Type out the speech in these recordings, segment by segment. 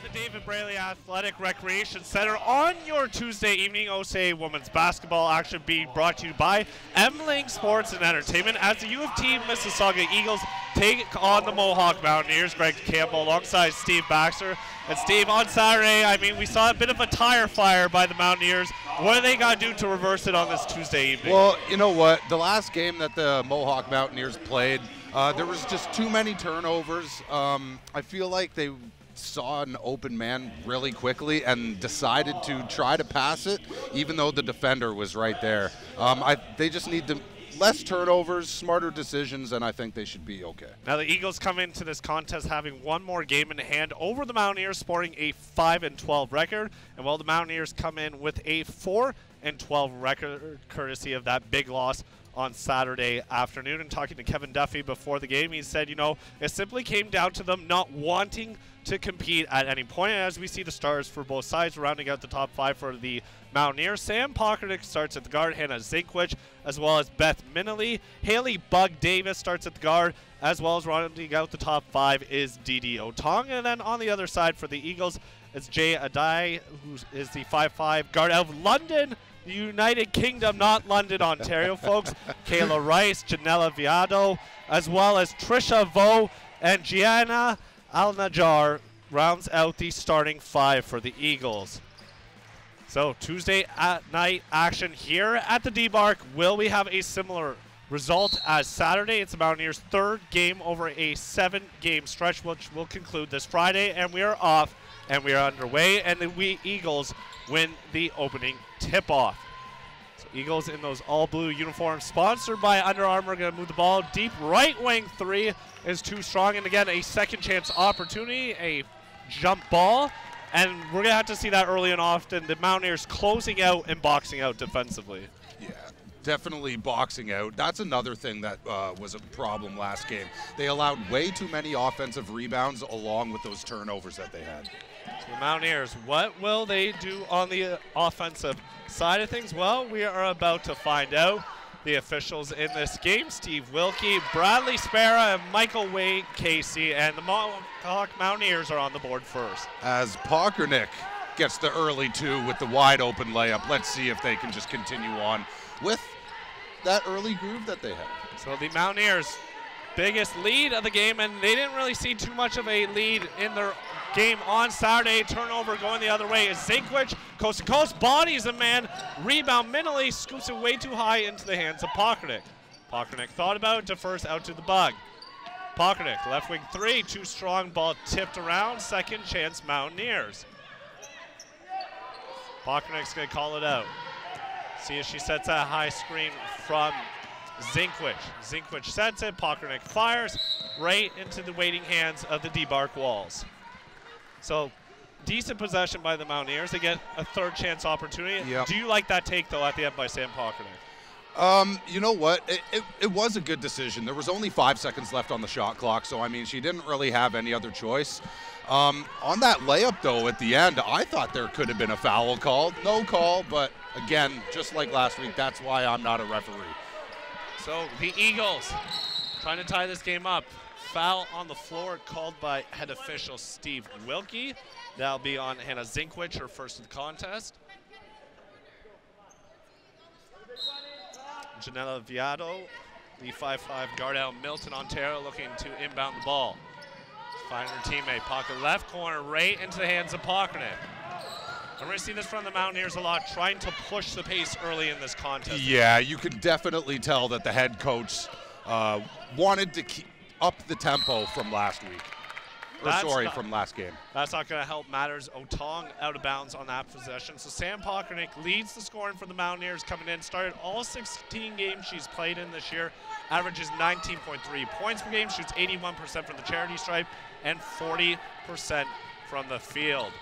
The David Braley Athletic Recreation Center on your Tuesday evening. OCA women's basketball action being brought to you by M-Link Sports and Entertainment as the U of T Mississauga Eagles take on the Mohawk Mountaineers. Greg Campbell alongside Steve Baxter. And Steve, on Saturday, I mean, we saw a bit of a tire fire by the Mountaineers. What do they got to do to reverse it on this Tuesday evening? Well, you know what? The last game that the Mohawk Mountaineers played, there was just too many turnovers. I feel like they saw an open man really quickly and decided to try to pass it, even though the defender was right there. They just need less turnovers, smarter decisions, and I think they should be okay. Now the Eagles come into this contest having one more game in hand over the Mountaineers, sporting a 5-12 record, and while the Mountaineers come in with a 4-12 record, courtesy of that big loss on Saturday afternoon. And talking to Kevin Duffy before the game, he said, you know, it simply came down to them not wanting to compete at any point. And as we see the stars for both sides rounding out the top 5 for the Mountaineers, Sam Pockernick starts at the guard, Hannah Zinkwich, as well as Beth Minnelly. Haley Bug Davis starts at the guard, as well as rounding out the top 5 is Didi Otong. And then on the other side for the Eagles, it's Jay Adai, who is the 5'5 guard out of London, the United Kingdom, not London, Ontario, folks. Kayla Rice, Janella Viado, as well as Trisha Vo and Gianna Al-Najjar rounds out the starting 5 for the Eagles. So Tuesday at night action here at the D-Bark. Will we have a similar result as Saturday? It's the Mountaineers' 3rd game over a 7-game stretch, which will conclude this Friday, and we are off and we are underway, and the Eagles win the opening tip-off. So Eagles in those all-blue uniforms, sponsored by Under Armour, going to move the ball deep. Right wing 3 is too strong, and again, a second chance opportunity, a jump ball, and we're going to have to see that early and often. The Mountaineers closing out and boxing out defensively. Yeah, definitely boxing out. That's another thing that was a problem last game. They allowed way too many offensive rebounds along with those turnovers that they had. So the Mountaineers, what will they do on the offensive side of things? Well, we are about to find out. The officials in this game, Steve Wilkie, Bradley Sparrow, and Michael Wade Casey, and the Mohawk Mountaineers are on the board first. As Pockernick gets the early 2 with the wide open layup, let's see if they can just continue on with that early groove that they have. So the Mountaineers' biggest lead of the game, and they didn't really see too much of a lead in their game on Saturday. Turnover going the other way is Zinkwich, coast to coast, bodies a man, rebound Minnelly, scoops it way too high into the hands of Pockernick. Pockernick thought about it, defers out to the Bug. Pockernick, left wing 3, too strong, ball tipped around, second chance Mountaineers. Pockernick's gonna call it out. See if she sets that high screen from Zinkwich. Zinkwich sets it, Pockernick fires right into the waiting hands of the D-Bark Walls. So, decent possession by the Mountaineers. They get a 3rd chance opportunity. Yep. Do you like that take, though, at the end by Sam Pockernick? You know what? It was a good decision. There was only 5 seconds left on the shot clock, so, I mean, she didn't really have any other choice. On that layup, though, at the end, I thought there could have been a foul called. No call, but, again, just like last week, that's why I'm not a referee. So, the Eagles trying to tie this game up. Foul on the floor called by head official Steve Wilkie. That'll be on Hannah Zinkwich, her first of the contest. Janella Viado, the 5'5 guard out Milton, Ontario, looking to inbound the ball. Find her teammate, pocket left corner, right into the hands of Pockernick. We're going to see this from the Mountaineers a lot, trying to push the pace early in this contest. Yeah, you can definitely tell that the head coach wanted to keep up the tempo from last week. From last game. That's not going to help matters. Otong out of bounds on that possession. So Sam Pockernick leads the scoring for the Mountaineers coming in. Started all 16 games she's played in this year. Averages 19.3 points per game. Shoots 81% from the charity stripe and 40% from the field.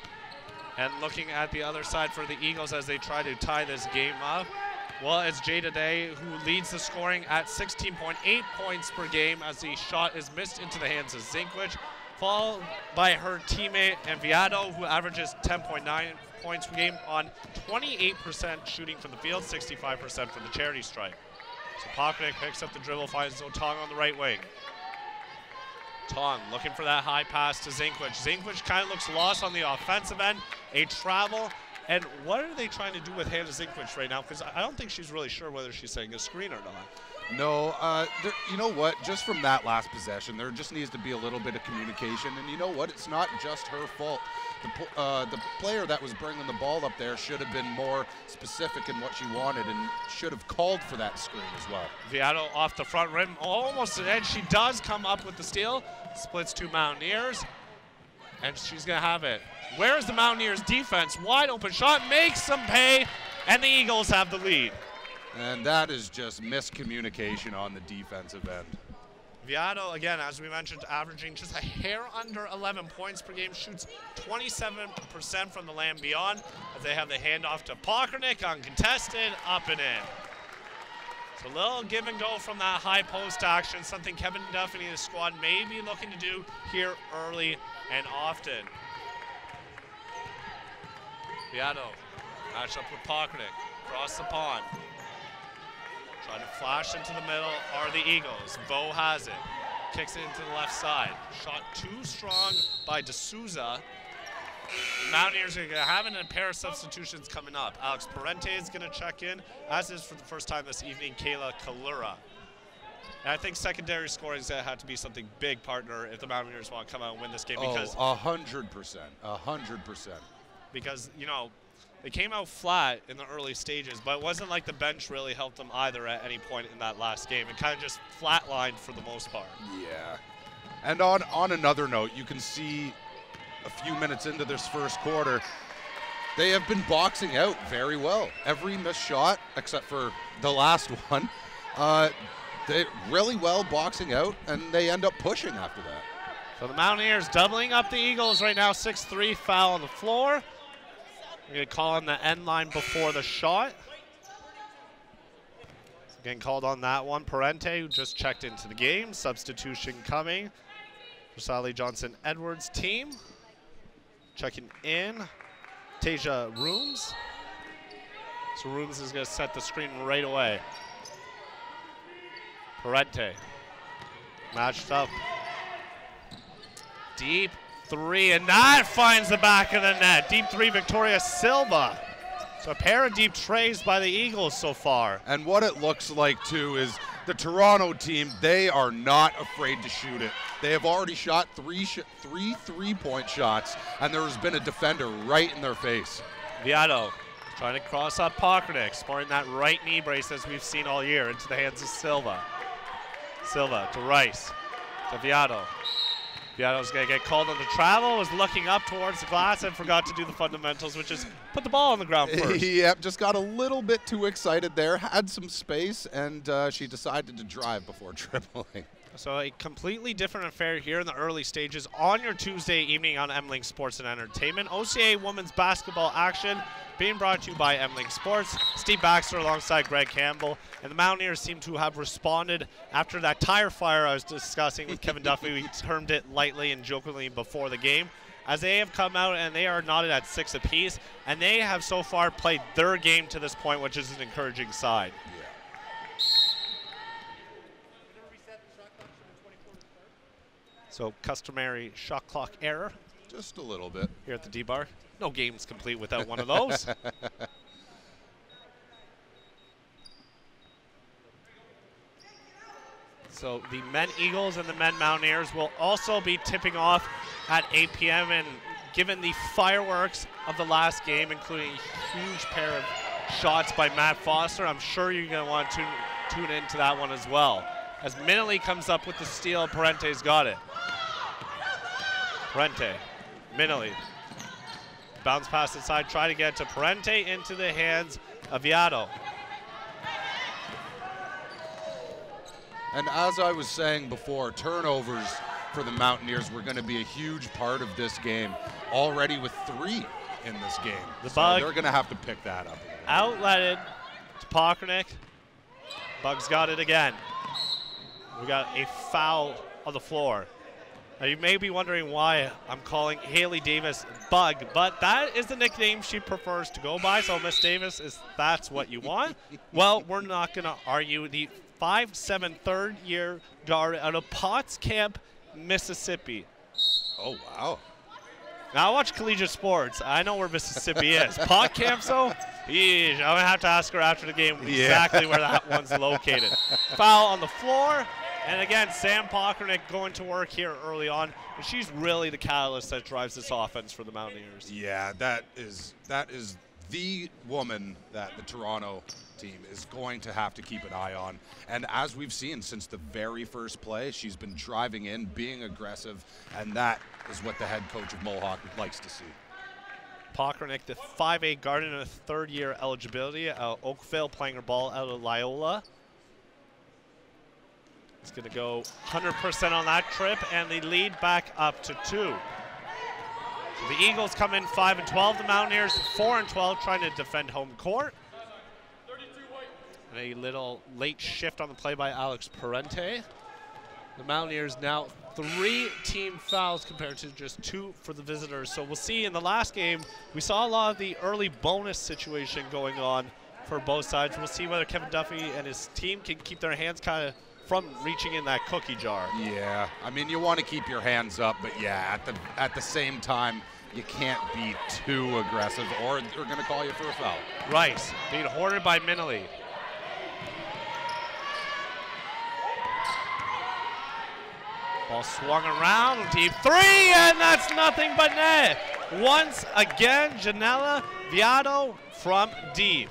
And looking at the other side for the Eagles as they try to tie this game up, Well, it's Jada Day who leads the scoring at 16.8 points per game as the shot is missed into the hands of Zinkwich, followed by her teammate Enviado, who averages 10.9 points per game on 28% shooting from the field, 65% from the charity stripe. So Poknik picks up the dribble, finds Otong on the right wing. Tong looking for that high pass to Zinkwich. Zinkwich kind of looks lost on the offensive end. A travel. And what are they trying to do with Hannah Zinkwich right now? Because I don't think she's really sure whether she's setting a screen or not. No, you know what? Just from that last possession, there just needs to be a little bit of communication. And you know what? It's not just her fault. The player that was bringing the ball up there should have been more specific in what she wanted and should have called for that screen as well. Viado off the front rim, almost an edge. She does come up with the steal. Splits two Mountaineers, and she's going to have it. Where's the Mountaineers defense? Wide open shot, makes them pay, and the Eagles have the lead. And that is just miscommunication on the defensive end. Viado, again, as we mentioned, averaging just a hair under 11 points per game, shoots 27% from the land beyond, as they have the handoff to Pokranik, uncontested, up and in. So a little give and go from that high post action, something Kevin Duffy and his squad may be looking to do here early and often. Viado, match up with Pokranik, across the pond. Trying to flash into the middle are the Eagles. Bo has it. Kicks it into the left side. Shot too strong by D'Souza. The Mountaineers are going to have a pair of substitutions coming up. Alex Parente is going to check in, as is for the first time this evening, Kayla Kalura. And I think secondary scoring is going to have to be something big, partner, if the Mountaineers want to come out and win this game. Because 100%. 100%. Because, you know, they came out flat in the early stages, but it wasn't like the bench really helped them either at any point in that last game. It kind of just flatlined for the most part. Yeah. And on another note, you can see a few minutes into this first quarter, they have been boxing out very well. Every missed shot, except for the last one, they really well boxing out, and they end up pushing after that. So the Mountaineers doubling up the Eagles right now, 6-3 foul on the floor. We're going to call on the end line before the shot. Getting called on that one. Parente, who just checked into the game. Substitution coming for Sally Johnson-Edwards' team. Checking in, Tasia Rooms. So Rooms is going to set the screen right away. Parente, matched up. Deep three, and that finds the back of the net. Deep three, Victoria Silva. So a pair of deep trays by the Eagles so far. And what it looks like, too, is the Toronto team, they are not afraid to shoot it. They have already shot three three-point shots, and there has been a defender right in their face. Viado trying to cross up Pokranik, sporting that right knee brace as we've seen all year into the hands of Silva. Silva to Rice, to Viado. Viado's going to get called on the travel, was looking up towards the glass and forgot to do the fundamentals, which is put the ball on the ground first. Yep, just got a little bit too excited there, had some space, and she decided to drive before dribbling. So a completely different affair here in the early stages on your Tuesday evening on MLink Sports and Entertainment. OCA women's basketball action being brought to you by MLink Sports. Steve Baxter alongside Greg Campbell. And the Mountaineers seem to have responded after that tire fire I was discussing with Kevin Duffy. We termed it lightly and jokingly before the game. As they have come out and they are knotted at 6 apiece. And they have so far played their game to this point, which is an encouraging side. So customary shot clock error. Just a little bit. Here at the D-Bar. No game's complete without one of those. So the men Eagles and the men Mountaineers will also be tipping off at 8 p.m. And given the fireworks of the last game, including a huge pair of shots by Matt Foster, I'm sure you're going to want to tune into that one as well. As Minnelly comes up with the steal, Parente's got it. Parente, Minnelly, bounce pass inside, try to get to Parente into the hands of Viado. And as I was saying before, turnovers for the Mountaineers were going to be a huge part of this game, already with 3 in this game. The so bug they're going to have to pick that up. Outletted to Pokranik. Bug's got it again. We got a foul on the floor. Now you may be wondering why I'm calling Haley Davis Bug, but that is the nickname she prefers to go by. So Miss Davis, that's what you want? Well, we're not going to argue. The 5'7" third-year guard out of Potts Camp, Mississippi. Oh, wow. Now I watch collegiate sports. I know where Mississippi is. Pot Camp, though? Yeesh, I'm going to have to ask her after the game exactly where that one's located. Foul on the floor. And again, Sam Pokranik going to work here early on. And she's really the catalyst that drives this offense for the Mountaineers. Yeah, that is the woman that the Toronto team is going to have to keep an eye on. And as we've seen since the very first play, she's been driving in, being aggressive, and that is what the head coach of Mohawk likes to see. Pokranik, the 5'8" guard in a third-year eligibility. Oakville playing her ball out of Loyola. It's going to go 100% on that trip, and the lead back up to 2. So the Eagles come in 5-12. The Mountaineers 4-12, trying to defend home court. And a little late shift on the play by Alex Parente. The Mountaineers now 3 team fouls compared to just 2 for the visitors. So we'll see in the last game, we saw a lot of the early bonus situation going on for both sides. We'll see whether Kevin Duffy and his team can keep their hands kind of from reaching in that cookie jar. Yeah, I mean, you want to keep your hands up, but yeah, at the same time, you can't be too aggressive or they're going to call you for a foul. Rice being hoarded by Minley. Ball swung around, deep 3, and that's nothing but net. Once again, Janela Viado from deep.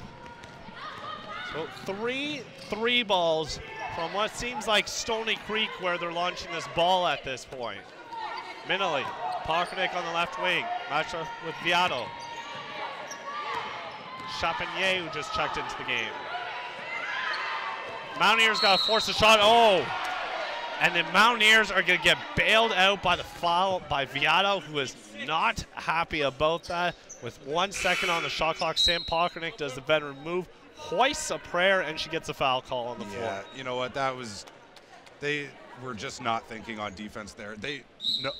So 3 balls from what seems like Stony Creek where they're launching this ball at this point. Minley, Pokranik on the left wing, matched up with Viado. Chapinier, who just checked into the game. Mountaineers got to force a shot. Oh! And the Mountaineers are going to get bailed out by the foul by Viado, who is not happy about that. With 1 second on the shot clock, Sam Pokranik does the veteran move, hoists a prayer, and she gets a foul call on the floor. Yeah, you know what, they were just not thinking on defense there.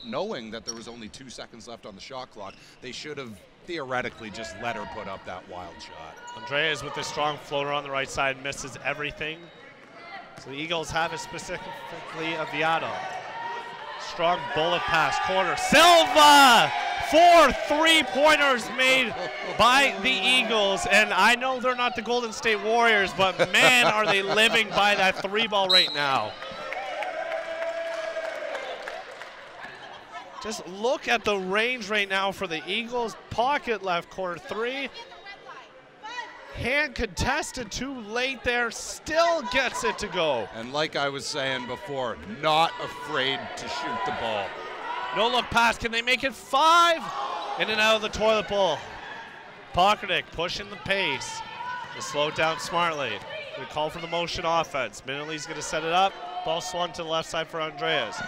Knowing that there was only 2 seconds left on the shot clock, they should have theoretically just let her put up that wild shot. Andreas with a strong floater on the right side misses everything. So the Eagles have it specifically of Viado. Strong bullet pass, corner. Silva! 4 3-pointers made by the Eagles. And I know they're not the Golden State Warriors, but man, are they living by that 3-ball right now. Just look at the range right now for the Eagles. Pocket left corner 3. Hand contested too late there, still gets it to go. And like I was saying before, not afraid to shoot the ball. No look pass, can they make it 5? In and out of the toilet bowl. Pokranik pushing the pace. To slow it down smartly. We call for the motion offense. Minley's gonna set it up. Ball swung to the left side for Andreas.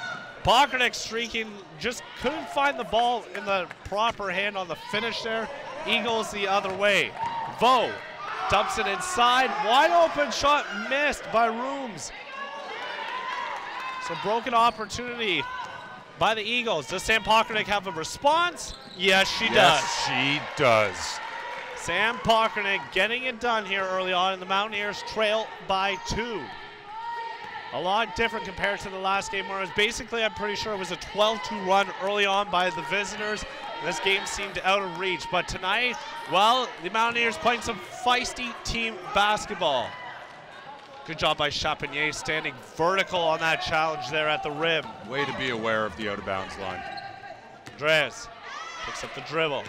Pokranik streaking, just couldn't find the ball in the proper hand on the finish there. Eagles the other way. Vo dumps it inside, wide open shot missed by Rooms. So broken opportunity by the Eagles. Does Sam Pokranik have a response? Yes, she does. Yes, she does. Sam Pokranik getting it done here early on, and the Mountaineers trail by 2. A lot different compared to the last game where it was basically, I'm pretty sure it was a 12-2 run early on by the visitors. This game seemed out of reach, but tonight, well, the Mountaineers playing some feisty team basketball. Good job by Chapinier standing vertical on that challenge there at the rim. Way to be aware of the out-of-bounds line. Andreas picks up the dribble.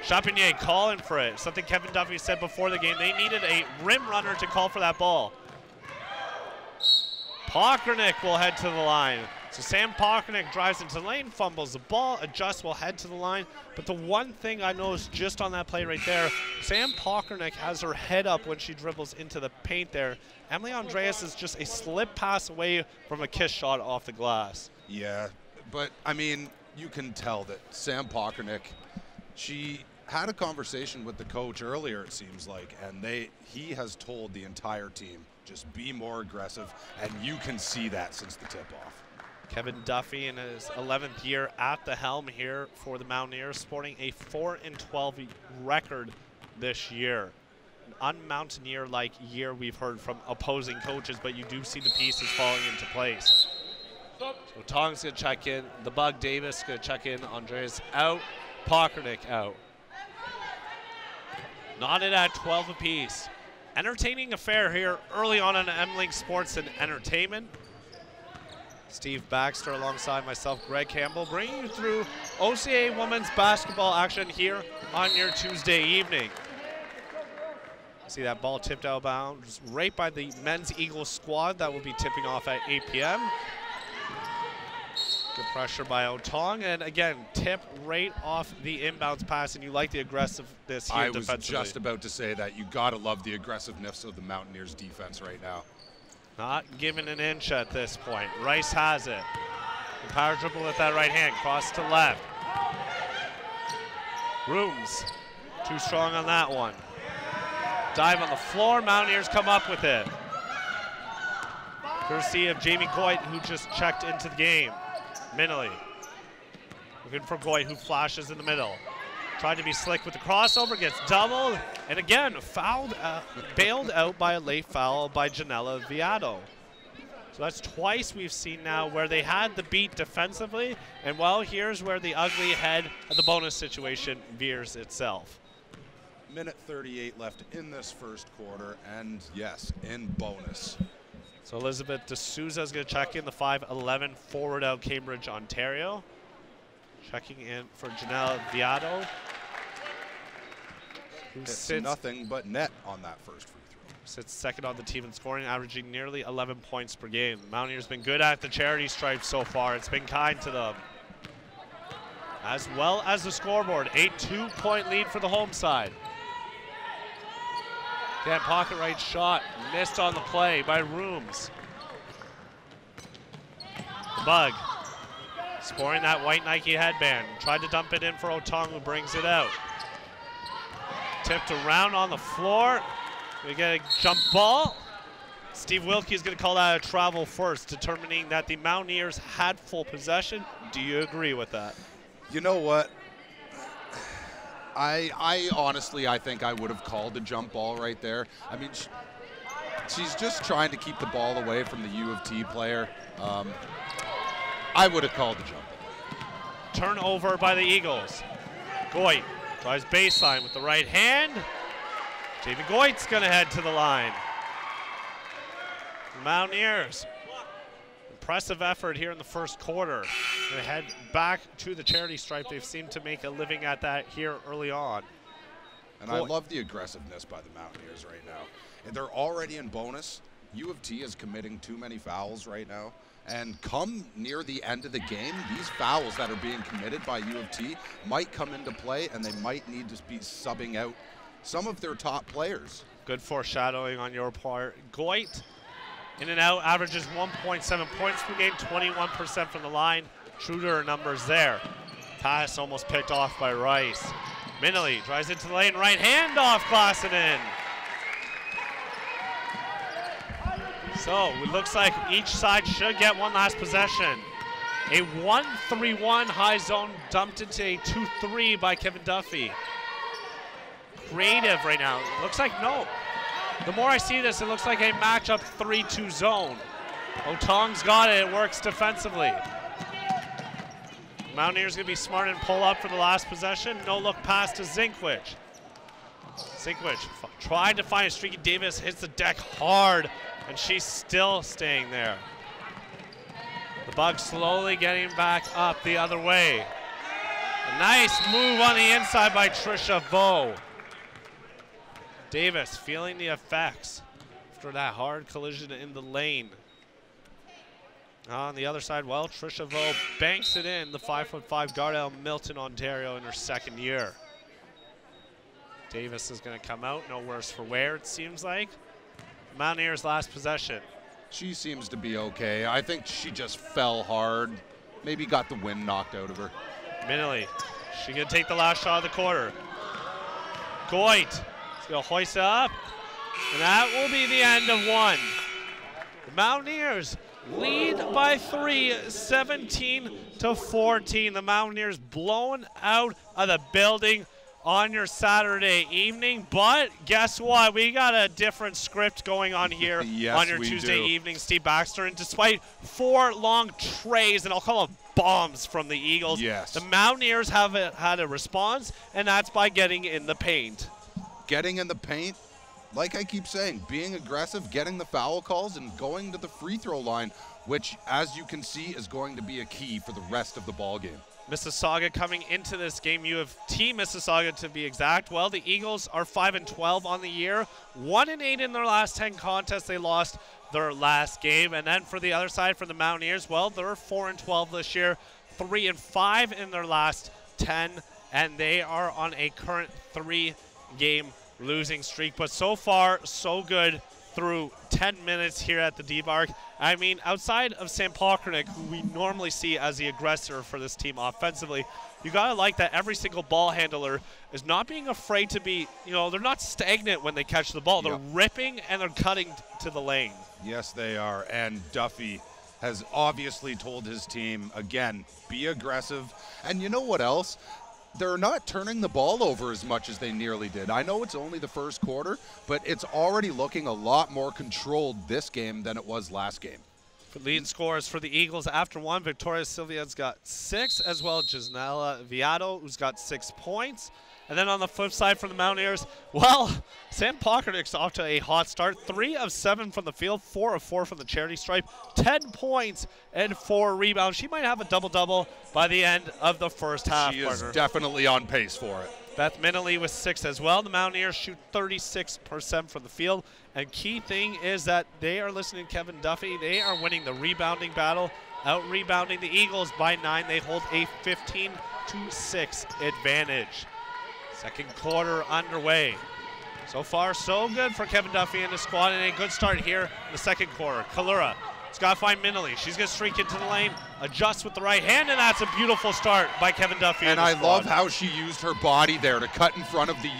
Chapinier calling for it. Something Kevin Duffy said before the game. They needed a rim runner to call for that ball. Pokranik will head to the line. So Sam Pokranik drives into the lane, fumbles the ball, adjusts, will head to the line. But the one thing I noticed just on that play right there, Sam Pokranik has her head up when she dribbles into the paint there. Emily Andreas is just a slip pass away from a kiss shot off the glass. Yeah, but I mean, you can tell that Sam Pokranik, she had a conversation with the coach earlier, it seems like, and he has told the entire team, just be more aggressive, and you can see that since the tip-off. Kevin Duffy in his 11th year at the helm here for the Mountaineers, sporting a 4-12 record this year. An un-Mountaineer-like year we've heard from opposing coaches, but you do see the pieces falling into place. So Tong's going to check in. The Bug Davis going to check in. Andreas out. Pockernick out. Knotted at 12 apiece. Entertaining affair here early on M-Link Sports and Entertainment. Steve Baxter alongside myself, Greg Campbell, bringing you through OCA women's basketball action here on your Tuesday evening. See that ball tipped out of bounds right by the men's Eagles squad that will be tipping off at 8 p.m. Good pressure by Otong, and again, tip right off the inbounds pass, and you like the aggressiveness here defensively. I was just about to say that. You gotta love the aggressiveness of the Mountaineers defense right now. Not giving an inch at this point. Rice has it. The power dribble with that right hand, cross to left. Rooms, too strong on that one. Dive on the floor, Mountaineers come up with it. Courtesy of Jamie Goit, who just checked into the game. Minley, looking for Goit, who flashes in the middle. Tried to be slick with the crossover, gets doubled, and again, bailed out by a late foul by Janela Viado. So that's twice we've seen now where they had the beat defensively, and well, here's where the ugly head of the bonus situation veers itself. Minute 38 left in this first quarter, and yes, in bonus. So Elizabeth D'Souza is going to check in, the 5'11" forward out Cambridge, Ontario. Checking in for Janelle Viado. Who sits nothing but net on that first free throw. Sits second on the team in scoring, averaging nearly 11 points per game. The Mountaineers been good at the charity stripe so far. It's been kind to them. As well as the scoreboard, a 2-point lead for the home side. Again, pocket right shot, missed on the play by Rooms. The Bug, sporting that white Nike headband. Tried to dump it in for Otong, who brings it out. Tipped around on the floor. We get a jump ball. Steve Wilkie is going to call that a travel first, determining that the Mountaineers had full possession. Do you agree with that? You know what? I honestly, I think I would have called a jump ball right there. I mean, she's just trying to keep the ball away from the U of T player. I would have called the jump ball. Turnover by the Eagles. Goit tries baseline with the right hand. Jamie Goit's going to head to the line. The Mountaineers, impressive effort here in the first quarter. They head back to the charity stripe. They've seemed to make a living at that here early on. And I love the aggressiveness by the Mountaineers right now. And they're already in bonus. U of T is committing too many fouls right now. And come near the end of the game, these fouls that are being committed by U of T might come into play, and they might need to be subbing out some of their top players. Good foreshadowing on your part. Goit, in and out, averages 1.7 points per game, 21% from the line. True to her numbers there. Pass almost picked off by Rice. Minley drives into the lane, right hand off, Klassenen. So it looks like each side should get one last possession. A 1-3-1 high zone dumped into a 2-3 by Kevin Duffy. Creative right now. Looks like no. The more I see this, it looks like a matchup 3-2 zone. Otong's got it. It works defensively. Mountaineers going to be smart and pull up for the last possession. No look pass to Zinkwich. Zinkwich tried to find a streaky. Davis hits the deck hard, and she's still staying there. The Bugs slowly getting back up the other way. A nice move on the inside by Trisha Vo. Davis feeling the effects after that hard collision in the lane. On the other side, well, Trisha Vo banks it in, the 5'5" guard out of Milton, Ontario in her second year. Davis is going to come out, no worse for wear, it seems like. Mountaineers' last possession. She seems to be okay. I think she just fell hard, maybe got the wind knocked out of her. Minley, she going to take the last shot of the quarter. Goit is going to hoist it up, and that will be the end of one. The Mountaineers lead by 3, 17-14. The Mountaineers blown out of the building on your Saturday evening, but guess what? We got a different script going on here yes, on your Tuesday evening, Steve Baxter, and despite 4 long trays, and I'll call them bombs from the Eagles, yes, the Mountaineers have had a response, and that's by getting in the paint. Getting in the paint, like I keep saying, being aggressive, getting the foul calls, and going to the free throw line, which, as you can see, is going to be a key for the rest of the ball game. Mississauga coming into this game, you have Team Mississauga to be exact. Well, the Eagles are 5-12 on the year, 1-8 in their last 10 contests. They lost their last game. And then for the other side, for the Mountaineers, well, they're 4-12 this year, 3-5 in their last 10, and they are on a current 3-game losing streak. But so far, so good through 10 minutes here at the D-Bark. I mean, outside of Sam Pokranik, who we normally see as the aggressor for this team offensively, you gotta like that every single ball handler is not being afraid to be, they're not stagnant when they catch the ball. They're ripping and they're cutting to the lane. Yes, they are. And Duffy has obviously told his team, again, be aggressive. And you know what else? They're not turning the ball over as much as they nearly did. I know it's only the first quarter, but it's already looking a lot more controlled this game than it was last game. For lead scores for the Eagles after one, Victoria Sylvia's got 6, as well as Gisnella Viato, who's got 6 points. And then on the flip side for the Mountaineers, well, Sam Pokranik's off to a hot start. 3 of 7 from the field, 4 of 4 from the charity stripe, 10 points and 4 rebounds. She might have a double-double by the end of the first half. She is definitely on pace for it. Beth Minnelly with 6 as well. The Mountaineers shoot 36% from the field. And key thing is that they are listening to Kevin Duffy. They are winning the rebounding battle, out-rebounding the Eagles by 9. They hold a 15-6 advantage. Second quarter underway. So far, so good for Kevin Duffy and the squad, and a good start here in the second quarter. Kalura has got to find Minnelly. She's going to streak into the lane, adjust with the right hand, and that's a beautiful start by Kevin Duffy. And I love how she used her body there to cut in front of the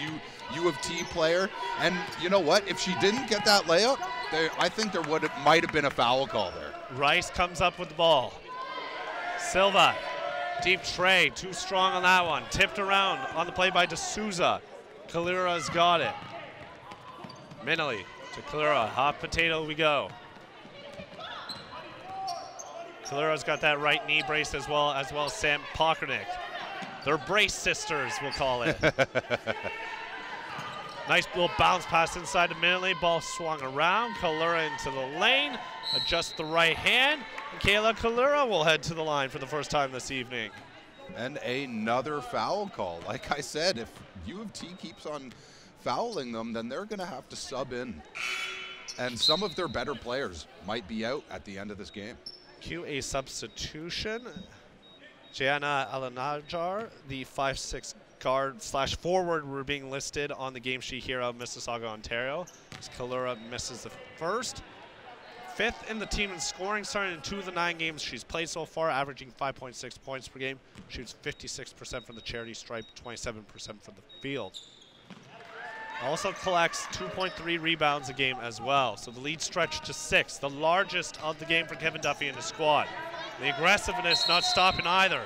U of T player. And you know what? If she didn't get that layup, I think there might have been a foul call there. Rice comes up with the ball. Silva. Deep tray, too strong on that one. Tipped around on the play by D'Souza. Kalura's got it. Minnelly to Kalura. Hot potato we go. Kalura's got that right knee brace as well as Sam Pokranik. They're brace sisters, we'll call it. Nice little bounce pass inside to Minnelly. Ball swung around. Kalura into the lane. Adjust the right hand. And Kayla Kalura will head to the line for the first time this evening. And another foul call. Like I said, if U of T keeps on fouling them, then they're going to have to sub in. And some of their better players might be out at the end of this game. Cue a substitution. Jana Alanajar, the 5'6" guard/forward, were being listed on the game sheet here out of Mississauga, Ontario. As Kalura misses the first. 5th in the team in scoring, starting in 2 of the 9 games she's played so far, averaging 5.6 points per game. Shoots 56% from the charity stripe, 27% from the field. Also collects 2.3 rebounds a game as well. So the lead stretched to 6, the largest of the game for Kevin Duffy and his squad. The aggressiveness not stopping either.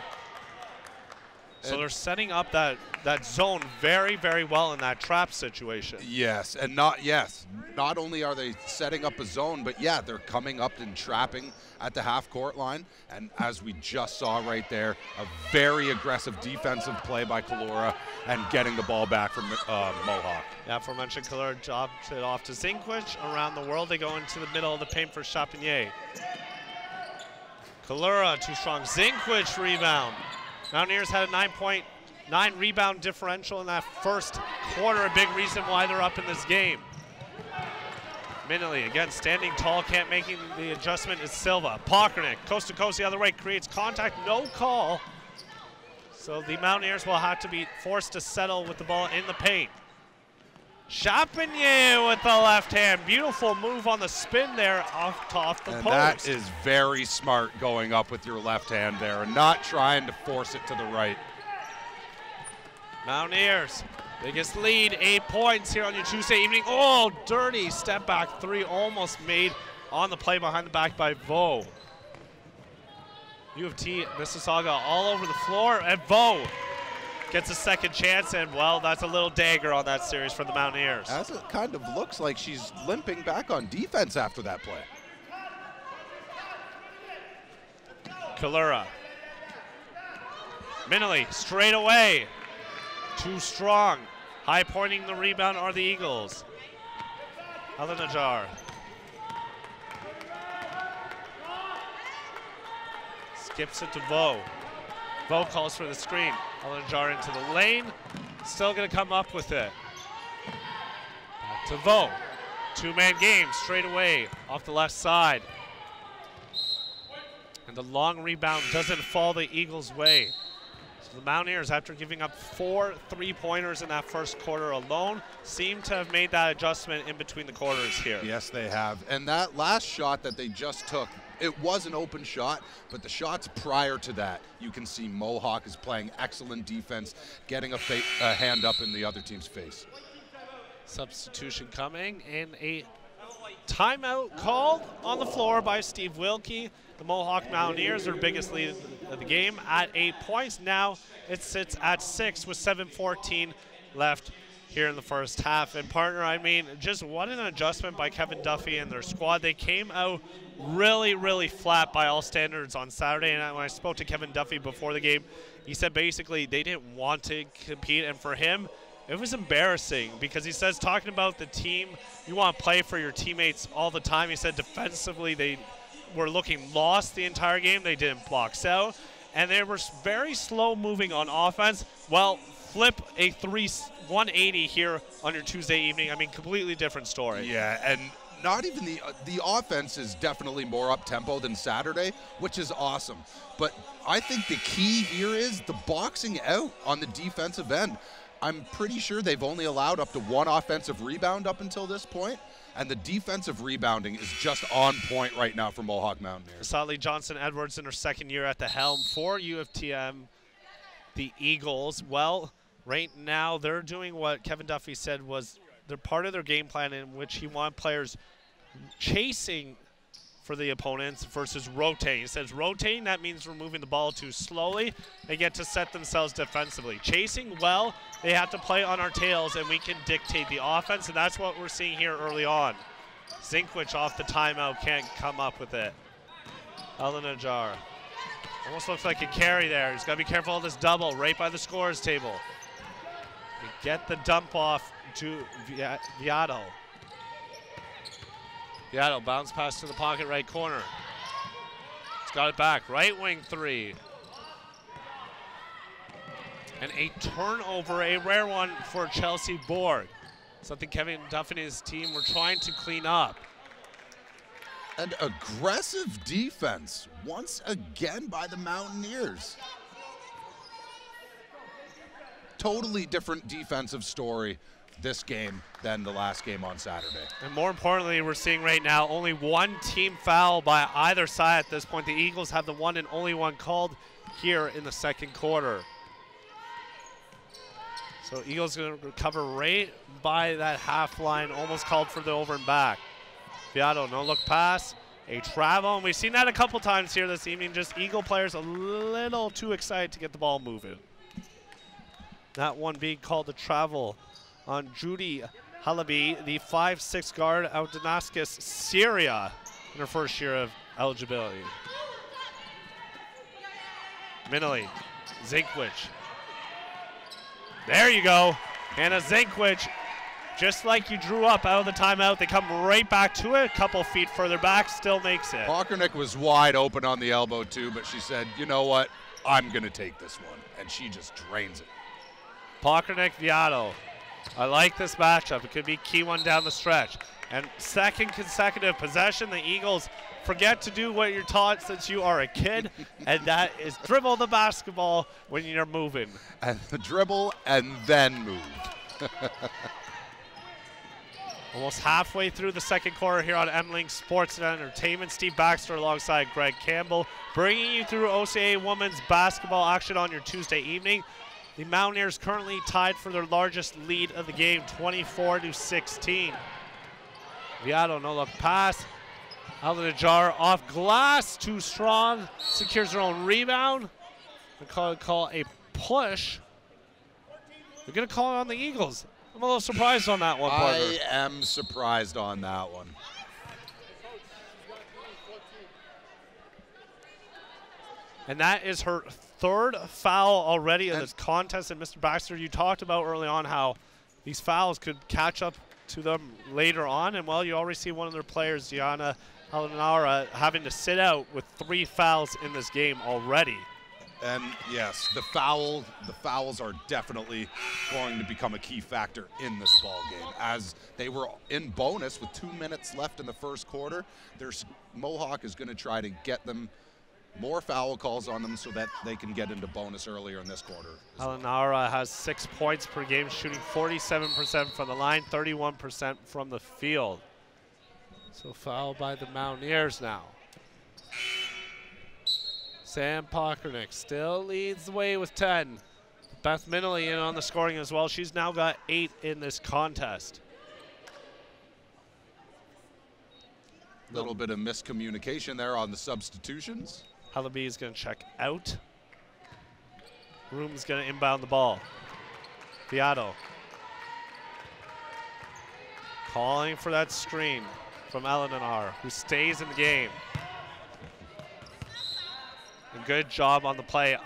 So they're setting up that zone very, very well in that trap situation. Yes, and not only are they setting up a zone, but yeah, they're coming up and trapping at the half-court line. And as we just saw right there, a very aggressive defensive play by Kalura and getting the ball back from Mohawk. Yeah, aforementioned Kalura dropped it off to Zinkwich. Around the world, they go into the middle of the paint for Chapinier. Kalura, too strong. Zinkwich rebound. Mountaineers had a 9.9 rebound differential in that first quarter, a big reason why they're up in this game. Minnelly, again, standing tall, can't making the adjustment is Silva. Pokranik, coast to coast the other way, creates contact, no call. So the Mountaineers will have to be forced to settle with the ball in the paint. Chapinier with the left hand. Beautiful move on the spin there off the post. That is very smart, going up with your left hand there and not trying to force it to the right. Mountaineers Biggest lead, 8 points here on your Tuesday evening. Oh, dirty step back three, almost made on the play behind the back by Vo. U of T, Mississauga all over the floor, and Vo gets a second chance, and well, that's a little dagger on that series for the Mountaineers. As it kind of looks like she's limping back on defense after that play. Kalura. Minnelly straight away. Too strong. High pointing the rebound are the Eagles. Alanajar. Skips it to Vo. Vo calls for the screen. Alanajar into the lane. Still going to come up with it. Back to Vo. Two-man game straight away off the left side. And the long rebound doesn't fall the Eagles' way. So the Mountaineers, after giving up 4 3-pointers in that first quarter alone, seem to have made that adjustment in between the quarters here. Yes, they have. And that last shot that they just took, it was an open shot, but the shots prior to that, you can see Mohawk is playing excellent defense, getting a hand up in the other team's face. Substitution coming, and a timeout called on the floor by Steve Wilkie. The Mohawk Mountaineers, their biggest lead of the game, at 8 points. Now it sits at 6 with 7:14 left here in the first half. And partner, I mean, just what an adjustment by Kevin Duffy and their squad. They came out really, really flat by all standards on Saturday. And when I spoke to Kevin Duffy before the game, he said basically they didn't want to compete. And for him, it was embarrassing because he says, talking about the team, you want to play for your teammates all the time. He said defensively they were looking lost the entire game. They didn't box out, and they were very slow moving on offense. Well, flip a 180 here on your Tuesday evening. I mean, completely different story. Yeah, and not even the offense is definitely more up-tempo than Saturday, which is awesome. But I think the key here is the boxing out on the defensive end. I'm pretty sure they've only allowed up to 1 offensive rebound up until this point, and the defensive rebounding is just on point right now for Mohawk Mountaineers. Sadly, Johnson-Edwards in her second year at the helm for U of TM. The Eagles, well, right now they're doing what Kevin Duffy said was they're part of their game plan, in which he wanted players chasing for the opponents versus rotating. He says rotating, that means we're moving the ball too slowly. They get to set themselves defensively. Chasing, well, they have to play on our tails, and we can dictate the offense, and that's what we're seeing here early on. Zinkwich off the timeout, can't come up with it. Alanajar. Almost looks like a carry there. He's got to be careful of this double right by the scorer's table. We get the dump off to Viado. Viado, bounce pass to the pocket right corner. He's got it back, right wing three. And a turnover, a rare one for Chelsea Borg. Something Kevin Duffy and his team were trying to clean up. And aggressive defense, once again by the Mountaineers. Totally different defensive story this game than the last game on Saturday. And more importantly, we're seeing right now only 1 team foul by either side at this point. The Eagles have the 1 and only 1 called here in the second quarter. So Eagles going to recover right by that half line, almost called for the over and back. Viado, no look pass, a travel, and we've seen that a couple times here this evening. Just Eagle players a little too excited to get the ball moving. That one being called a travel on Judy Halaby, the 5'6" guard out of Damascus, Syria, in her first year of eligibility. Minnelly, Zinkwich. There you go. Hannah Zinkwich, just like you drew up out of the timeout, they come right back to it, a couple feet further back, still makes it. Pockernick was wide open on the elbow too, but she said, you know what, I'm gonna take this one, and she just drains it. Pockernick, Viado. I like this matchup. It could be a key one down the stretch. And second consecutive possession, the Eagles forget to do what you're taught since you are a kid, and that is dribble the basketball when you're moving. And the dribble and then move. Almost halfway through the second quarter here on M-Link Sports and Entertainment. Steve Baxter alongside Greg Campbell, bringing you through OCA women's basketball action on your Tuesday evening. The Mountaineers currently tied for their largest lead of the game, 24-16. Viado, no look pass. Out of the jar, off glass, too strong. Secures their own rebound. They call a push. They're going to call it on the Eagles. I'm a little surprised on that one, partner. I am surprised on that one. And that is her third foul already in this contest. And Mr. Baxter, you talked about early on how these fouls could catch up to them later on. And, well, you already see one of their players, Gianna Halanara, having to sit out with 3 fouls in this game already. And yes, the fouls are definitely going to become a key factor in this ball game. As they were in bonus with 2 minutes left in the first quarter, Mohawk is going to try to get them more foul calls on them so that they can get into bonus earlier in this quarter. Halanara has 6 points per game, shooting 47% from the line, 31% from the field. So foul by the Mountaineers now. Sam Pockernick still leads the way with 10. Beth Minnelly in on the scoring as well. She's now got 8 in this contest. A little bit of miscommunication there on the substitutions. Hallaby is going to check out. Room's going to inbound the ball. Viado. Calling for that screen from Eleanor, who stays in the game. A good job on the play.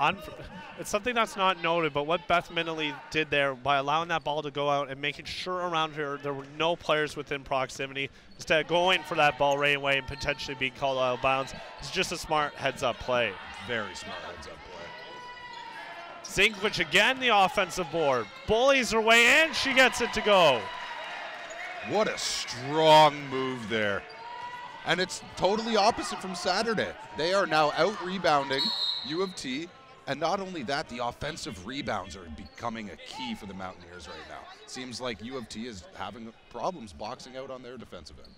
It's something that's not noted, but what Beth Minnelly did there by allowing that ball to go out and making sure around her there were no players within proximity, instead of going for that ball right away and potentially being called out of bounds, it's just a smart heads-up play. Very smart heads-up play. Zinkwich again, the offensive board. Bullies her way in, she gets it to go. What a strong move there. And it's totally opposite from Saturday. They are now out-rebounding U of T, and not only that, the offensive rebounds are becoming a key for the Mountaineers right now. Seems like U of T is having problems boxing out on their defensive end.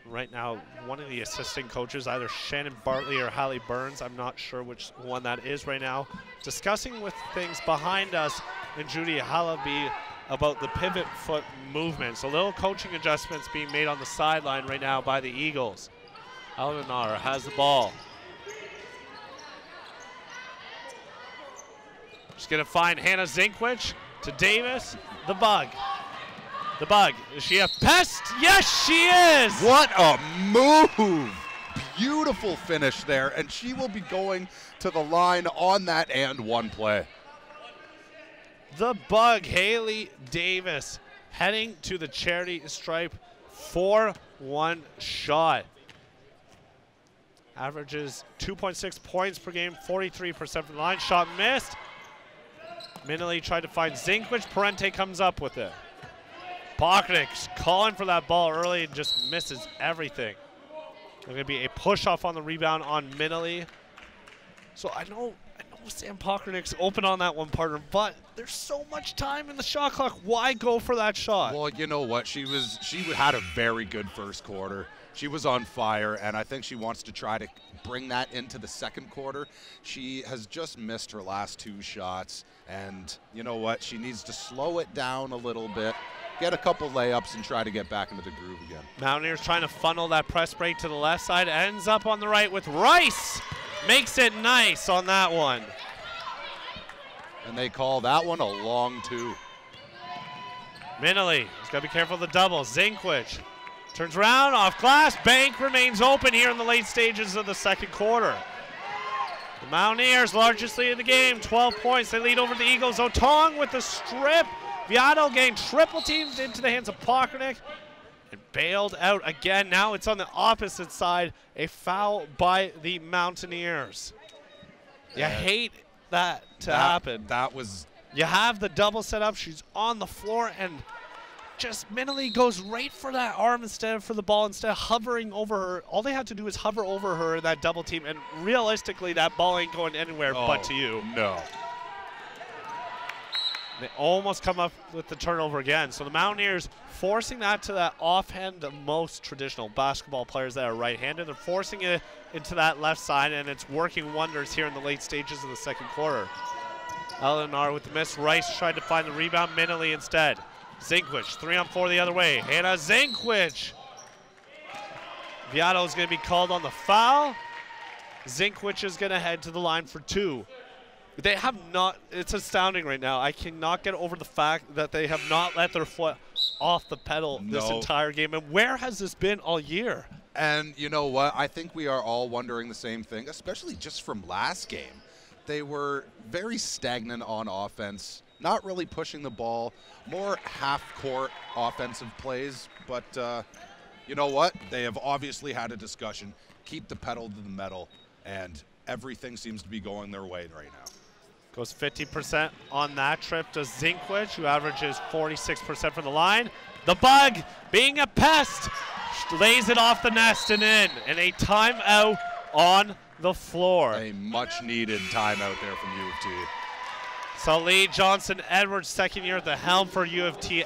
Right now, one of the assistant coaches, either Shannon Bartley or Hallie Burns, I'm not sure which one that is right now, discussing with things behind us and Judy Hallaby about the pivot foot movement. So little coaching adjustments being made on the sideline right now by the Eagles. Eleanor has the ball. She's going to find Hannah Zinkwich to Davis. The bug. The bug. Is she a pest? Yes, she is! What a move! Beautiful finish there, and she will be going to the line on that and one play. The bug, Haley Davis, heading to the charity stripe for one shot. Averages 2.6 points per game, 43% from the line. Shot missed. Minnelly tried to find Zinkwich. Parente comes up with it. Pockernick's calling for that ball early and just misses everything. There's going to be a push-off on the rebound on Minnelly. So I know Sam Pockernick's open on that one, partner, but there's so much time in the shot clock. Why go for that shot? Well, you know what? She had a very good first quarter. She was on fire, and I think she wants to try to bring that into the second quarter. She has just missed her last 2 shots, and you know what? She needs to slow it down a little bit, get a couple layups, and try to get back into the groove again. Mountaineers trying to funnel that press break to the left side. Ends up on the right with Rice. Makes it nice on that one. And they call that one a long 2. Minnelly has got to be careful of the double. Zinkwich turns around, off glass. Bank remains open here in the late stages of the second quarter. The Mountaineers, largest lead of the game, 12 points. They lead over the Eagles. Otong with the strip. Viado getting triple teamed into the hands of Pockernick and bailed out again. Now it's on the opposite side. A foul by the Mountaineers. You hate that to happen. That was... You have the double set up. She's on the floor, and just Minnelly goes right for that arm instead of for the ball, instead of hovering over her. All they had to do is hover over her in that double team, and realistically, that ball ain't going anywhere but to you. No. They almost come up with the turnover again. So the Mountaineers forcing that to that offhand of most traditional basketball players that are right-handed. They're forcing it into that left side, and it's working wonders here in the late stages of the second quarter. Eleanor with the miss. Rice tried to find the rebound. Minley instead. Zinkwich, 3-on-4 the other way. Hannah Zinkwich. Viato is going to be called on the foul. Zinkwich is going to head to the line for 2. They have not, it's astounding right now. I cannot get over the fact that they have not let their foot off the pedal this entire game. And where has this been all year? And you know what? I think we are all wondering the same thing, especially just from last game. They were very stagnant on offense, not really pushing the ball, more half-court offensive plays. But you know what? They have obviously had a discussion. Keep the pedal to the metal, and everything seems to be going their way right now. Goes 50% on that trip to Zinkwich, who averages 46% from the line. The Bug, being a pest, lays it off the nest and in. And a timeout on the floor. A much-needed timeout there from U of T. So Lee Johnson Edwards, second year at the helm for U of T.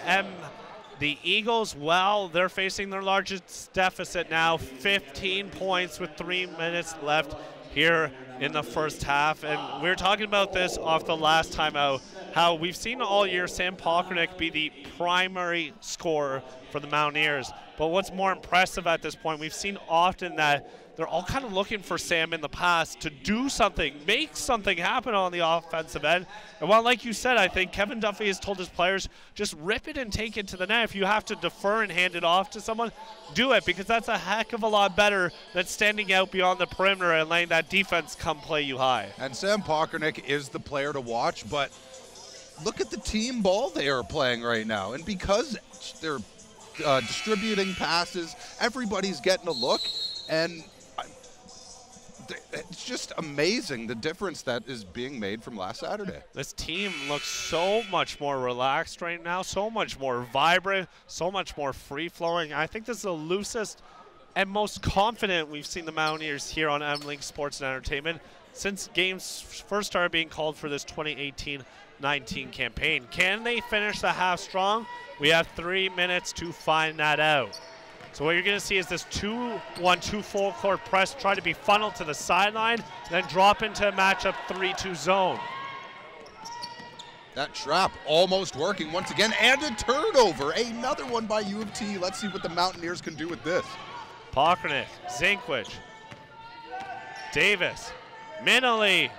The Eagles, well, they're facing their largest deficit now, 15 points with 3 minutes left here in the first half. And we were talking about this off the last timeout, how we've seen all year Sam Pokranik be the primary scorer for the Mountaineers. But what's more impressive at this point, we've seen often that they're all kind of looking for Sam in the past to do something, make something happen on the offensive end. And while, like you said, I think Kevin Duffy has told his players, just rip it and take it to the net. If you have to defer and hand it off to someone, do it, because that's a heck of a lot better than standing out beyond the perimeter and letting that defense come play you high. And Sam Pokranik is the player to watch, but look at the team ball they are playing right now. And because they're distributing passes, everybody's getting a look, and it's just amazing the difference that is being made from last Saturday. This team looks so much more relaxed right now, so much more vibrant, so much more free-flowing. I think this is the loosest and most confident we've seen the Mountaineers here on M-Link Sports and Entertainment since games first started being called for this 2018-19 campaign. Can they finish the half strong? We have 3 minutes to find that out. So what you're going to see is this 2-1-2 full court press try to be funneled to the sideline, then drop into a matchup 3-2 zone. That trap almost working once again, and a turnover. Another one by U of T. Let's see what the Mountaineers can do with this. Pokranik, Zinkwich, Davis, Minley.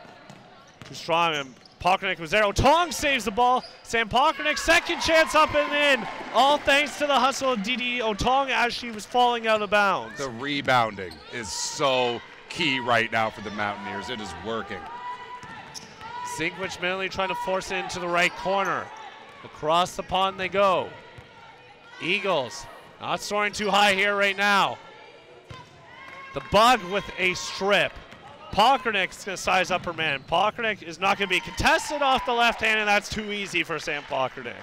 Too strong, and Pokranik was there. Otong saves the ball. Sam Pokranik, second chance up and in. All thanks to the hustle of Didi Otong as she was falling out of bounds. The rebounding is so key right now for the Mountaineers. It is working. Zinkwich, Minley trying to force it into the right corner. Across the pond they go. Eagles not soaring too high here right now. The Bug with a strip. Pokranik's going to size up her man. Pokranik is not going to be contested off the left hand, and that's too easy for Sam Pokranik.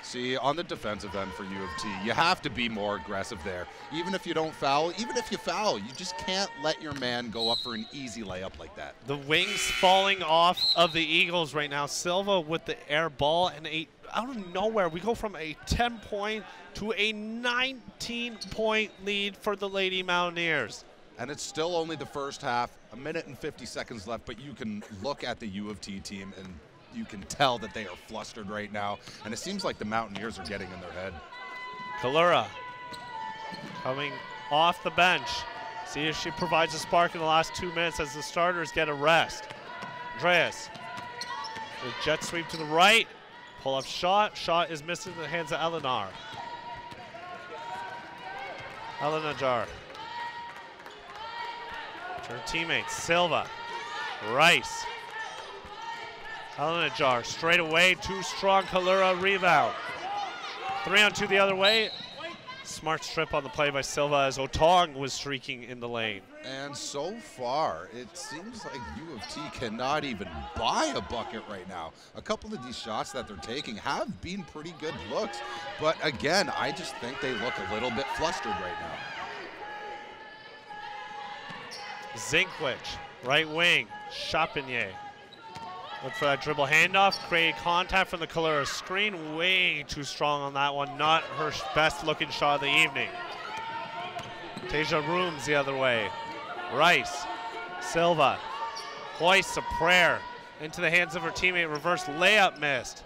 See, on the defensive end for U of T, you have to be more aggressive there. Even if you don't foul, even if you foul, you just can't let your man go up for an easy layup like that. The wings falling off of the Eagles right now. Silva with the air ball, and out of nowhere, we go from a 10-point to a 19-point lead for the Lady Mountaineers. And it's still only the first half, 1 minute and 50 seconds left, but you can look at the U of T team and you can tell that they are flustered right now. And it seems like the Mountaineers are getting in their head. Kalura coming off the bench. See if she provides a spark in the last 2 minutes as the starters get a rest. Andreas, the jet sweep to the right. Pull up shot. Shot is missing in the hands of Eleanor. Eleanor. Her teammates, Silva, Rice, Eleanor straight away, too strong, Kalura rebound. 3-on-2 the other way. Smart strip on the play by Silva as Otong was streaking in the lane. And so far, it seems like U of T cannot even buy a bucket right now. A couple of these shots that they're taking have been pretty good looks, but again, I just think they look a little bit flustered right now. Zinkwich, right wing, Chapinier. Look for that dribble handoff, create contact from the Kalura screen. Way too strong on that one. Not her best looking shot of the evening. Tasia Rooms the other way. Rice, Silva, hoists a prayer. into the hands of her teammate. Reverse layup missed.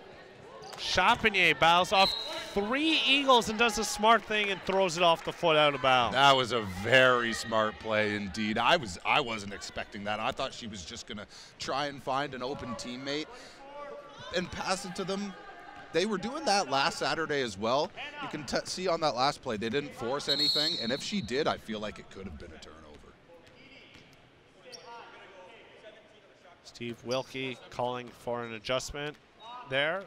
Chapinier battles off 3 Eagles and does a smart thing and throws it off the foot out of bounds. That was a very smart play indeed. I wasn't expecting that. I thought she was just going to try and find an open teammate and pass it to them. They were doing that last Saturday as well. You can see on that last play, they didn't force anything, and if she did, I feel like it could have been a turnover. Steve Wilkie calling for an adjustment there.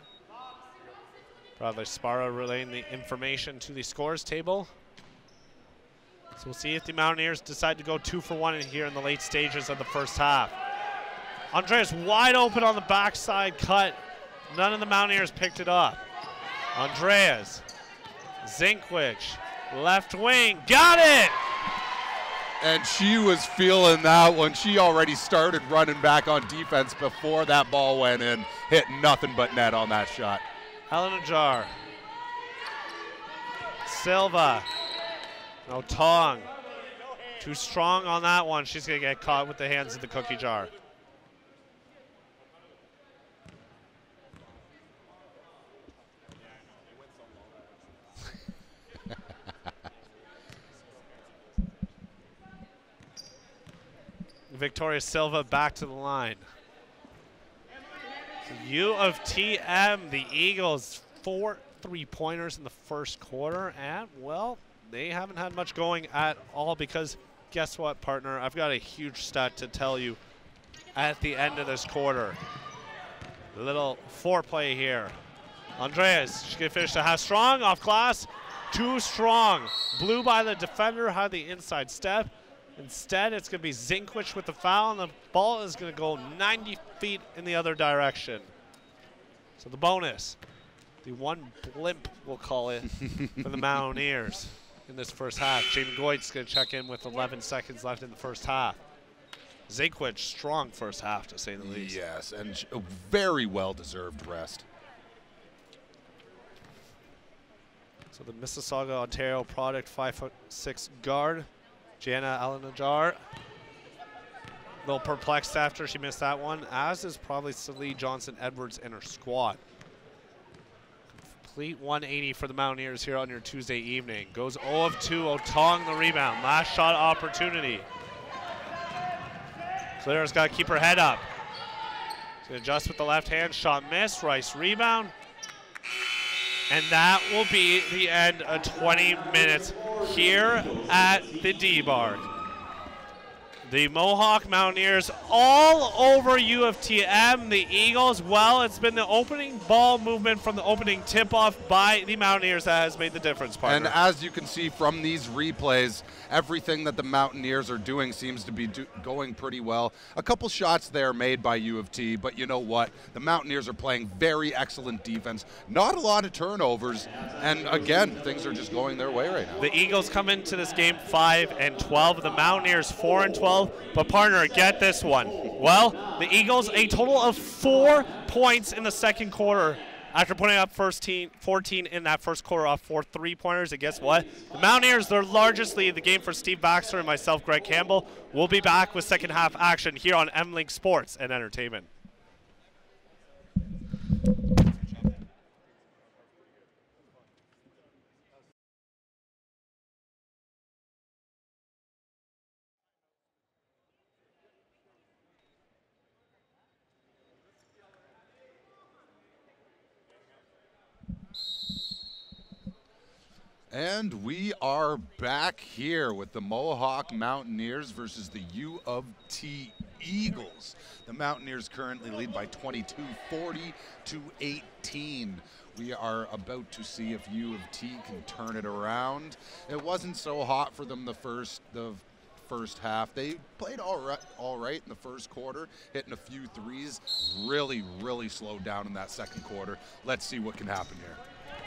Bradley Sparrow relaying the information to the scores table. So we'll see if the Mountaineers decide to go 2 for 1 in here in the late stages of the first half. Andreas wide open on the backside cut. None of the Mountaineers picked it up. Andreas, Zinkwich, left wing, got it! And she was feeling that one. She already started running back on defense before that ball went in. Hit nothing but net on that shot. Helena Jar. Silva. No Tong. Too strong on that one. She's going to get caught with the hands of the cookie jar. Victoria Silva back to the line. U of TM, the Eagles, 4 3-pointers in the first quarter, and, well, they haven't had much going at all because, guess what, partner? I've got a huge stat to tell you at the end of this quarter. A little foreplay here. Andreas, she can finish the half strong, off glass, too strong. Blew by the defender, had the inside step. Instead, it's going to be Zinkwich with the foul, and the ball is going to go 90 feet in the other direction. So the bonus, the one blimp, we'll call it, for the Mountaineers in this first half. Jamie Goyt's going to check in with 11 seconds left in the first half. Zinkwich, strong first half, to say the least. Yes, and a very well-deserved rest. So the Mississauga, Ontario product, 5'6" guard, Jana Alanajar. A little perplexed after she missed that one, as is probably Celie Johnson-Edwards and her squad. Complete 180 for the Mountaineers here on your Tuesday evening. Goes 0 of 2, Otong the rebound. Last shot opportunity. Claire's got to keep her head up. She's going to adjust with the left hand, shot missed, Rice rebound. And that will be the end of 20 minutes here at the D-Bar. The Mohawk Mountaineers all over U of TM. The Eagles, well, it's been the opening ball movement from the opening tip-off by the Mountaineers that has made the difference, partner. And as you can see from these replays, everything that the Mountaineers are doing seems to be going pretty well. A couple shots there made by U of T, but you know what? The Mountaineers are playing very excellent defense. Not a lot of turnovers, and again, things are just going their way right now. The Eagles come into this game 5-12. The Mountaineers 4-12. But partner, get this one. Well, the Eagles, a total of 4 points in the second quarter after putting up 14 in that first quarter off 4 3-pointers. And guess what? The Mountaineers, their largest lead, the game for Steve Baxter and myself, Greg Campbell. We'll be back with second half action here on M-Link Sports and Entertainment. And we are back here with the Mohawk Mountaineers versus the U of T Eagles. The Mountaineers currently lead by 22, 40-18. We are about to see if U of T can turn it around. It wasn't so hot for them the first half. They played all right in the first quarter, hitting a few threes. Really slowed down in that second quarter. Let's see what can happen here.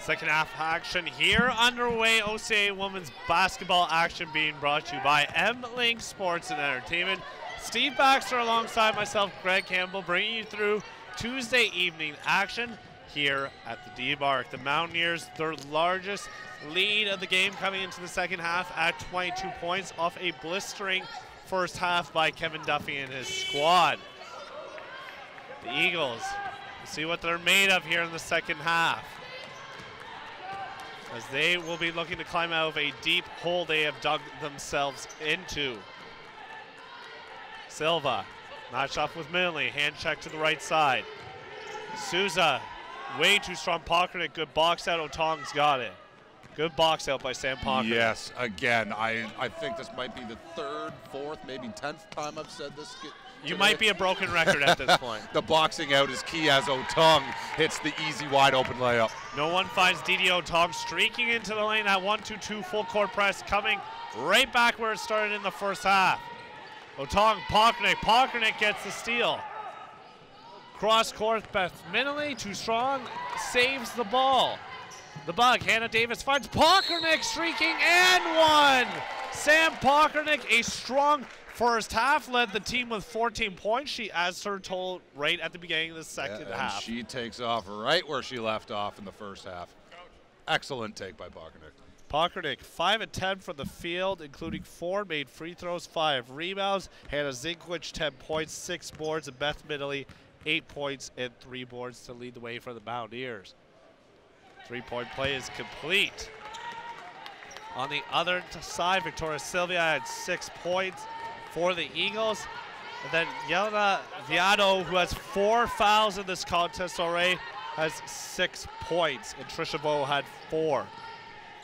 Second half action here underway. OCA women's basketball action being brought to you by M-Link Sports and Entertainment. Steve Baxter alongside myself, Greg Campbell, bringing you through Tuesday evening action here at the D-Bar. The Mountaineers, their largest lead of the game coming into the second half at 22 points off a blistering first half by Kevin Duffy and his squad. The Eagles, see what they're made of here in the second half, as they will be looking to climb out of a deep hole they have dug themselves into. Silva, notched off with Minley, hand check to the right side. Souza, way too strong pocket, good box out, Otong's got it. Good box out by Sam Pocket. Yes, again, I think this might be the 3rd, 4th, maybe 10th time I've said this. You might be a broken record at this point. The boxing out is key as Otong hits the easy wide open layup. No one finds Didi Otong streaking into the lane. That 1-2-2 full court press coming right back where it started in the first half. Otong, Pockernick gets the steal. Cross court, Beth Minley, too strong, saves the ball. The Bug, Hannah Davis finds Pockernick streaking and one. Sam Pockernick, a strong first half, led the team with 14 points. She adds her total right at the beginning of the second half. And she takes off right where she left off in the first half. Excellent take by Pockernick. Pockernick, 5 of 10 from the field, including 4 made free throws, 5 rebounds. Hannah Zinkwich, 10 points, 6 boards, and Beth Minley, 8 points and 3 boards to lead the way for the Mountaineers. 3-point play is complete. On the other side, Victoria Sylvia had 6 points for the Eagles. And then Yelena Viado, who has 4 fouls in this contest already, has 6 points. And Trisha Bowe had 4.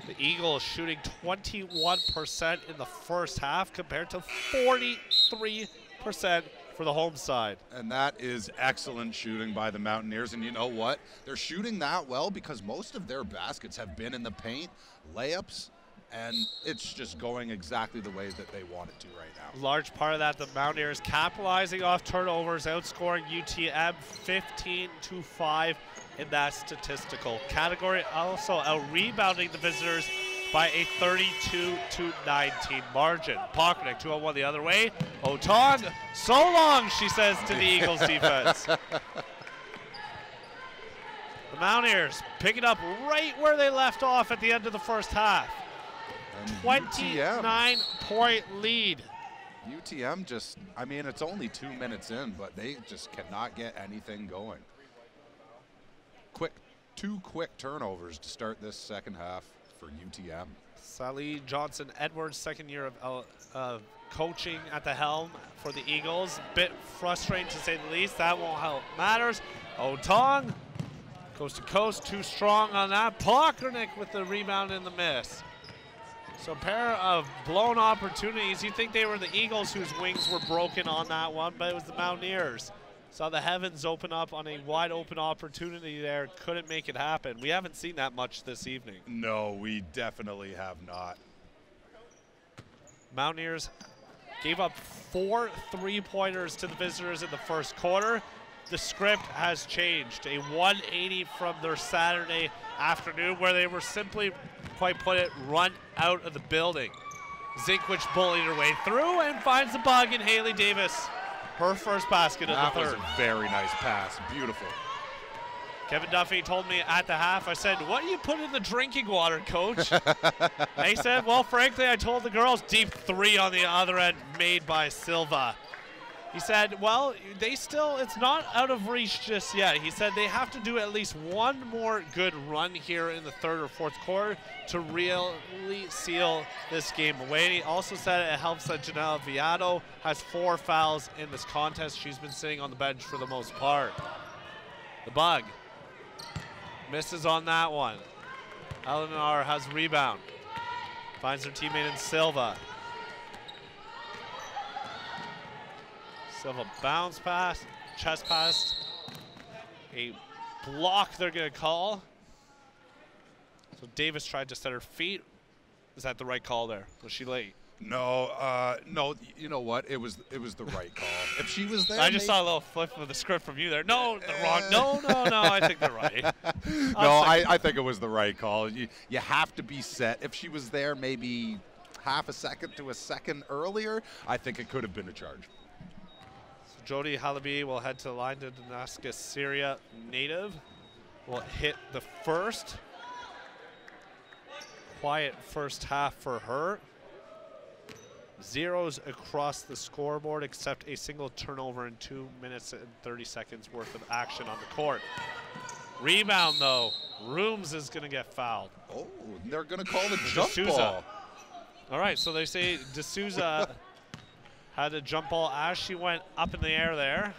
The Eagles shooting 21% in the first half compared to 43% for the home side. And that is excellent shooting by the Mountaineers. And you know what? They're shooting that well because most of their baskets have been in the paint, layups, and it's just going exactly the way that they want it to right now. Large part of that, the Mountaineers capitalizing off turnovers, outscoring UTM 15-5 in that statistical category. Also out-rebounding the visitors by a 32-19 margin. Pockernick, 2-on-1 the other way. Otong, so long, she says to the Eagles defense. The Mountaineers pick it up right where they left off at the end of the first half. 29-point lead. UTM just, I mean, it's only 2 minutes in, but they just cannot get anything going. Two quick turnovers to start this second half for UTM. Sally Johnson-Edwards, second year of coaching at the helm for the Eagles. Bit frustrating to say the least. That won't help matters. Otong, coast to coast, too strong on that. Pockernick with the rebound and the miss. So a pair of blown opportunities. You'd think they were the Eagles whose wings were broken on that one, but it was the Mountaineers. Saw the heavens open up on a wide open opportunity there. Couldn't make it happen. We haven't seen that much this evening. No, we definitely have not. Mountaineers gave up 4 3-pointers to the visitors in the first quarter. The script has changed. A 180 from their Saturday afternoon where they were simply, quite put it, run out of the building. Zinkwich bullied her way through and finds the Bug in Haley Davis. Her first basket of the third. That was a very nice pass. Beautiful. Kevin Duffy told me at the half, I said, what do you put in the drinking water, coach? And he said, well, frankly, I told the girls, deep 3 on the other end made by Silva. He said, well, it's not out of reach just yet. He said they have to do at least one more good run here in the third or fourth quarter to really seal this game away. And he also said it helps that Janelle Viado has 4 fouls in this contest. She's been sitting on the bench for the most part. The Bug misses on that one. Eleanor has rebound. Finds her teammate in Silva. Silva bounce pass, chest pass, a block they're going to call. So Davis tried to set her feet. Is that the right call there? Was she late? No, no. You know what? It was the right call. If she was there, I just saw a little flip of the script from you there. No, the wrong. No. I think they're right. No, I think it was the right call. You have to be set. If she was there, maybe half a second to a second earlier, I think it could have been a charge. Jody Halabi will head to the line. To Damascus, Syria native will hit the first. Quiet first half for her. Zeros across the scoreboard except a single turnover in 2 minutes and 30 seconds worth of action on the court. Rebound, though. Rooms is going to get fouled. Oh, they're going to call the jump ball. All right, so they say D'Souza had a jump ball as she went up in the air there.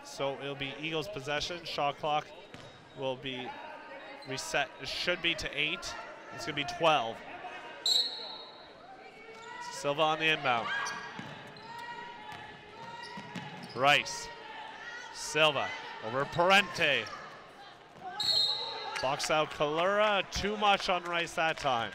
So it'll be Eagles possession. Shot clock will be reset. It should be to 8. It's going to be 12. Silva on the inbound. Rice. Silva over Parente. Box out Kalura. Too much on Rice that time.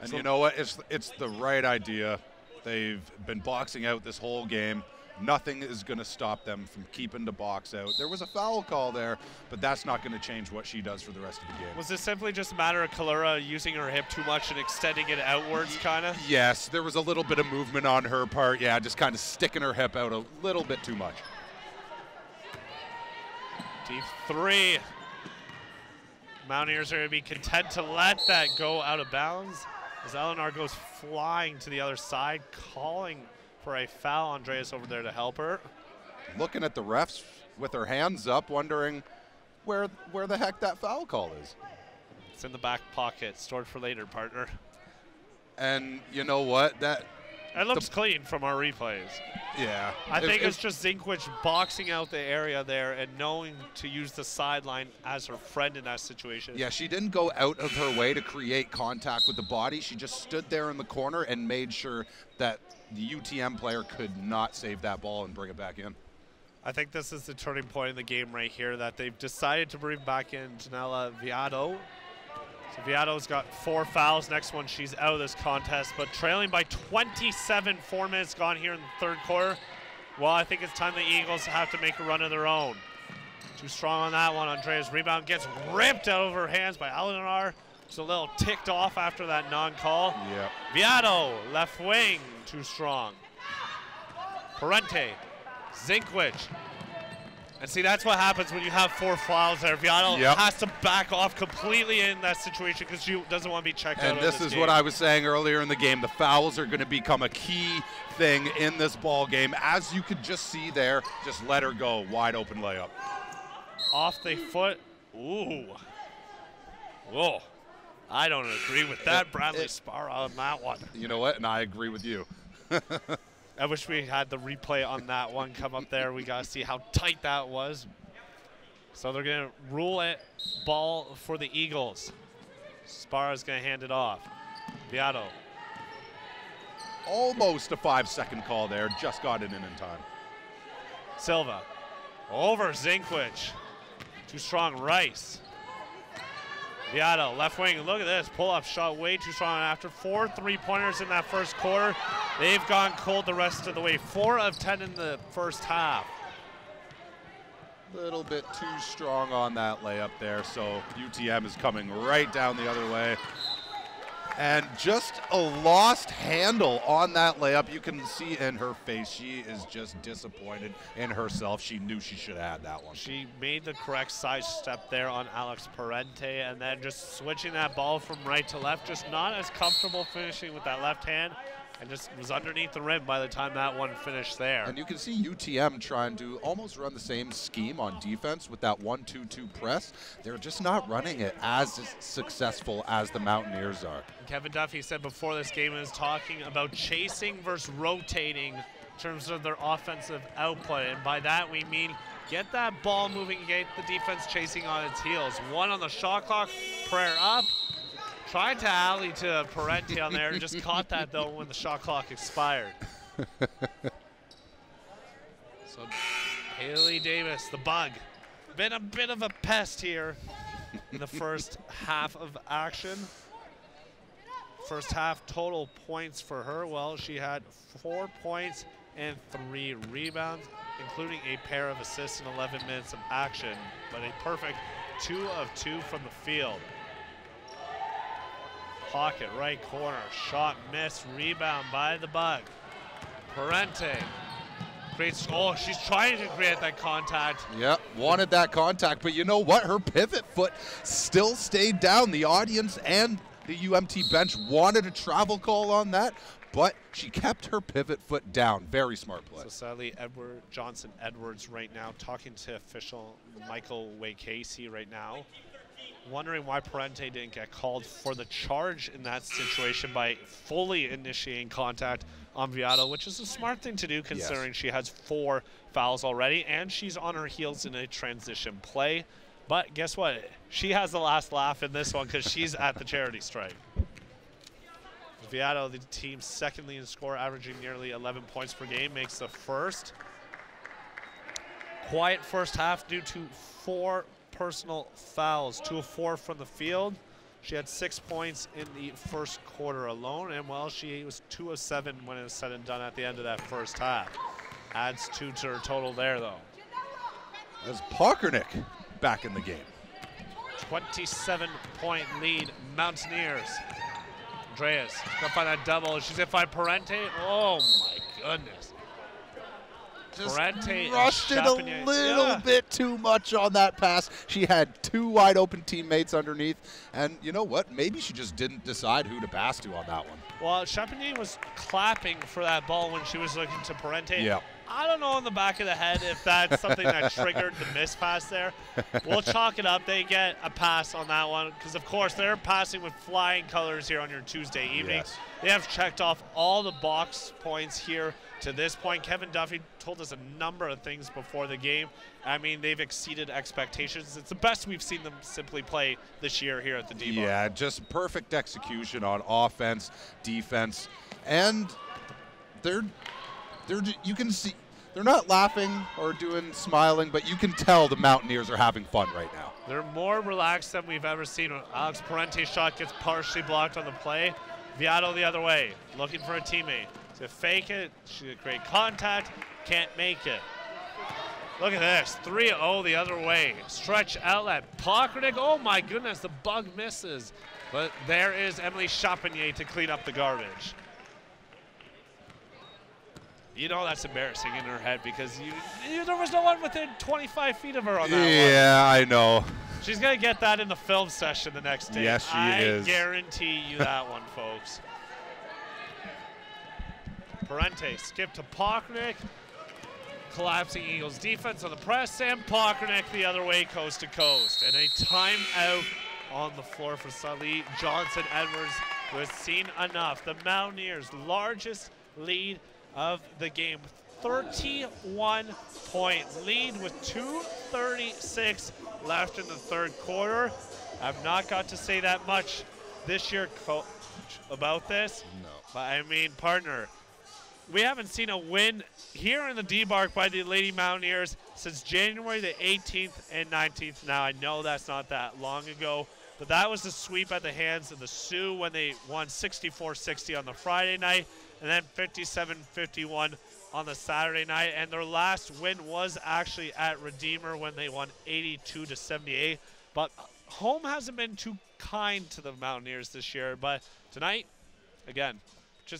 And so you know what? It's the right idea. They've been boxing out this whole game. Nothing is going to stop them from keeping the box out. There was a foul call there, but that's not going to change what she does for the rest of the game. Was this simply just a matter of Kalura using her hip too much and extending it outwards, kind of? Yes, there was a little bit of movement on her part. Yeah, just kind of sticking her hip out a little bit too much. Deep 3. Mountaineers are going to be content to let that go out of bounds as Eleanor goes flying to the other side, calling for a foul. Andreas over there to help her. Looking at the refs with her hands up, wondering where the heck that foul call is. It's in the back pocket, stored for later, partner. And you know what? It looks clean from our replays. Yeah. I think it's just Zinkwich boxing out the area there and knowing to use the sideline as her friend in that situation. Yeah, she didn't go out of her way to create contact with the body. She just stood there in the corner and made sure that the UTM player could not save that ball and bring it back in. I think this is the turning point in the game right here, that they've decided to bring back in Janela Viado. So Viado's got 4 fouls. Next one, she's out of this contest, but trailing by 27, 4 minutes gone here in the third quarter. Well, I think it's time the Eagles have to make a run of their own. Too strong on that one. Andrea's rebound gets ripped out of her hands by Eleanor. Just a little ticked off after that non-call. Yep. Viado, left wing, too strong. Parente, Zinkwich. And see, that's what happens when you have 4 fouls there. Viado has to back off completely in that situation because she doesn't want to be checked out. And this is what I was saying earlier in the game. The fouls are going to become a key thing in this ball game. As you could just see there, just let her go. Wide open layup. Off the foot. Ooh. Whoa. I don't agree with that. Bradley Sparrow on that one. You know what? And I agree with you. I wish we had the replay on that one come up there. We got to see how tight that was. So they're going to rule it ball for the Eagles. Sparrow's going to hand it off. Viado. Almost a 5-second call there. Just got it in time. Silva. Over Zinkwich. Too strong. Rice. Viado, left wing. Look at this. Pull-up shot way too strong. After 4 3-pointers in that first quarter, they've gone cold the rest of the way. 4 of 10 in the first half. Little bit too strong on that layup there, so UTM is coming right down the other way. And just a lost handle on that layup. You can see in her face, she is just disappointed in herself. She knew she should have had that one. She made the correct side step there on Alex Parente, and then just switching that ball from right to left, just not as comfortable finishing with that left hand, and just was underneath the rim by the time that one finished there. And you can see UTM trying to almost run the same scheme on defense with that 1-2-2 press. They're just not running it as successful as the Mountaineers are. Kevin Duffy said before this game is talking about chasing versus rotating in terms of their offensive output. And by that we mean get that ball moving, get the defense chasing on its heels. 1 on the shot clock, prayer up. Tried to alley to Parente on there, just caught that though when the shot clock expired. So Haley Davis, the bug, been a bit of a pest here in the first half of action. First half total points for her, well, she had 4 points and 3 rebounds, including a pair of assists in 11 minutes of action, but a perfect 2 of 2 from the field. Pocket, right corner, shot missed, rebound by the bug. Parente creates, oh, she's trying to create that contact. Yep, wanted that contact, but you know what? Her pivot foot still stayed down. The audience and the UMT bench wanted a travel call on that, but she kept her pivot foot down. Very smart play. So sadly, Johnson Edwards right now talking to official Michael Way-Casey right now, wondering why Parente didn't get called for the charge in that situation by fully initiating contact on Viato, which is a smart thing to do considering she has 4 fouls already and she's on her heels in a transition play. But guess what? She has the last laugh in this one because she's at the charity strike. Viato, the team's second leading scorer, averaging nearly 11 points per game, makes the first. Quiet first half due to 4 personal fouls, 2 of 4 from the field. She had 6 points in the first quarter alone, and well, she was 2 of 7 when it was said and done at the end of that first half. Adds 2 to her total there, though. As Pockernick back in the game. 27-point lead, Mountaineers. Andreas gonna find that double. She's gonna find Parente. Oh my goodness. Just Parente rushed it a little bit too much on that pass. She had 2 wide open teammates underneath, and you know what? Maybe she just didn't decide who to pass to on that one. Well, Chapinier was clapping for that ball when she was looking to Parente. Yeah. I don't know in the back of the head if that's something that triggered the miss pass there. We'll chalk it up. They get a pass on that one because, of course, they're passing with flying colors here on your Tuesday evening. Yes. They have checked off all the box points here to this point. Kevin Duffy told us a number of things before the game. I mean, they've exceeded expectations. It's the best we've seen them simply play this year here at the D-Bar. Yeah, just perfect execution on offense, defense, and you can see they're not laughing or smiling, but you can tell the Mountaineers are having fun right now. They're more relaxed than we've ever seen. Alex Parente's shot gets partially blocked on the play. Viato the other way, looking for a teammate. To fake it, she's gonna create contact, can't make it. Look at this, 3-0 the other way. Stretch outlet, Pockernick, oh my goodness, the bug misses. But there is Emily Chapinier to clean up the garbage. You know that's embarrassing in her head because there was no one within 25 feet of her on that one. Yeah, I know. She's going to get that in the film session the next day. Yes, she is. I guarantee you that one, folks. Parente skip to Pockernick. Collapsing Eagles defense on the press, and Pockernick the other way, coast to coast. And a timeout on the floor for Sally Johnson Edwards, who has seen enough. The Mountaineers' largest lead of the game, 31-point lead with 2:36 left in the third quarter. I've not got to say that much this year, Coach, about this. No. But I mean, partner, we haven't seen a win here in the D-Bark by the Lady Mountaineers since January the 18th and 19th. Now, I know that's not that long ago, but that was the sweep at the hands of the Sioux when they won 64-60 on the Friday night, and then 57-51 on the Saturday night. And their last win was actually at Redeemer when they won 82-78. But home hasn't been too kind to the Mountaineers this year. But tonight, again,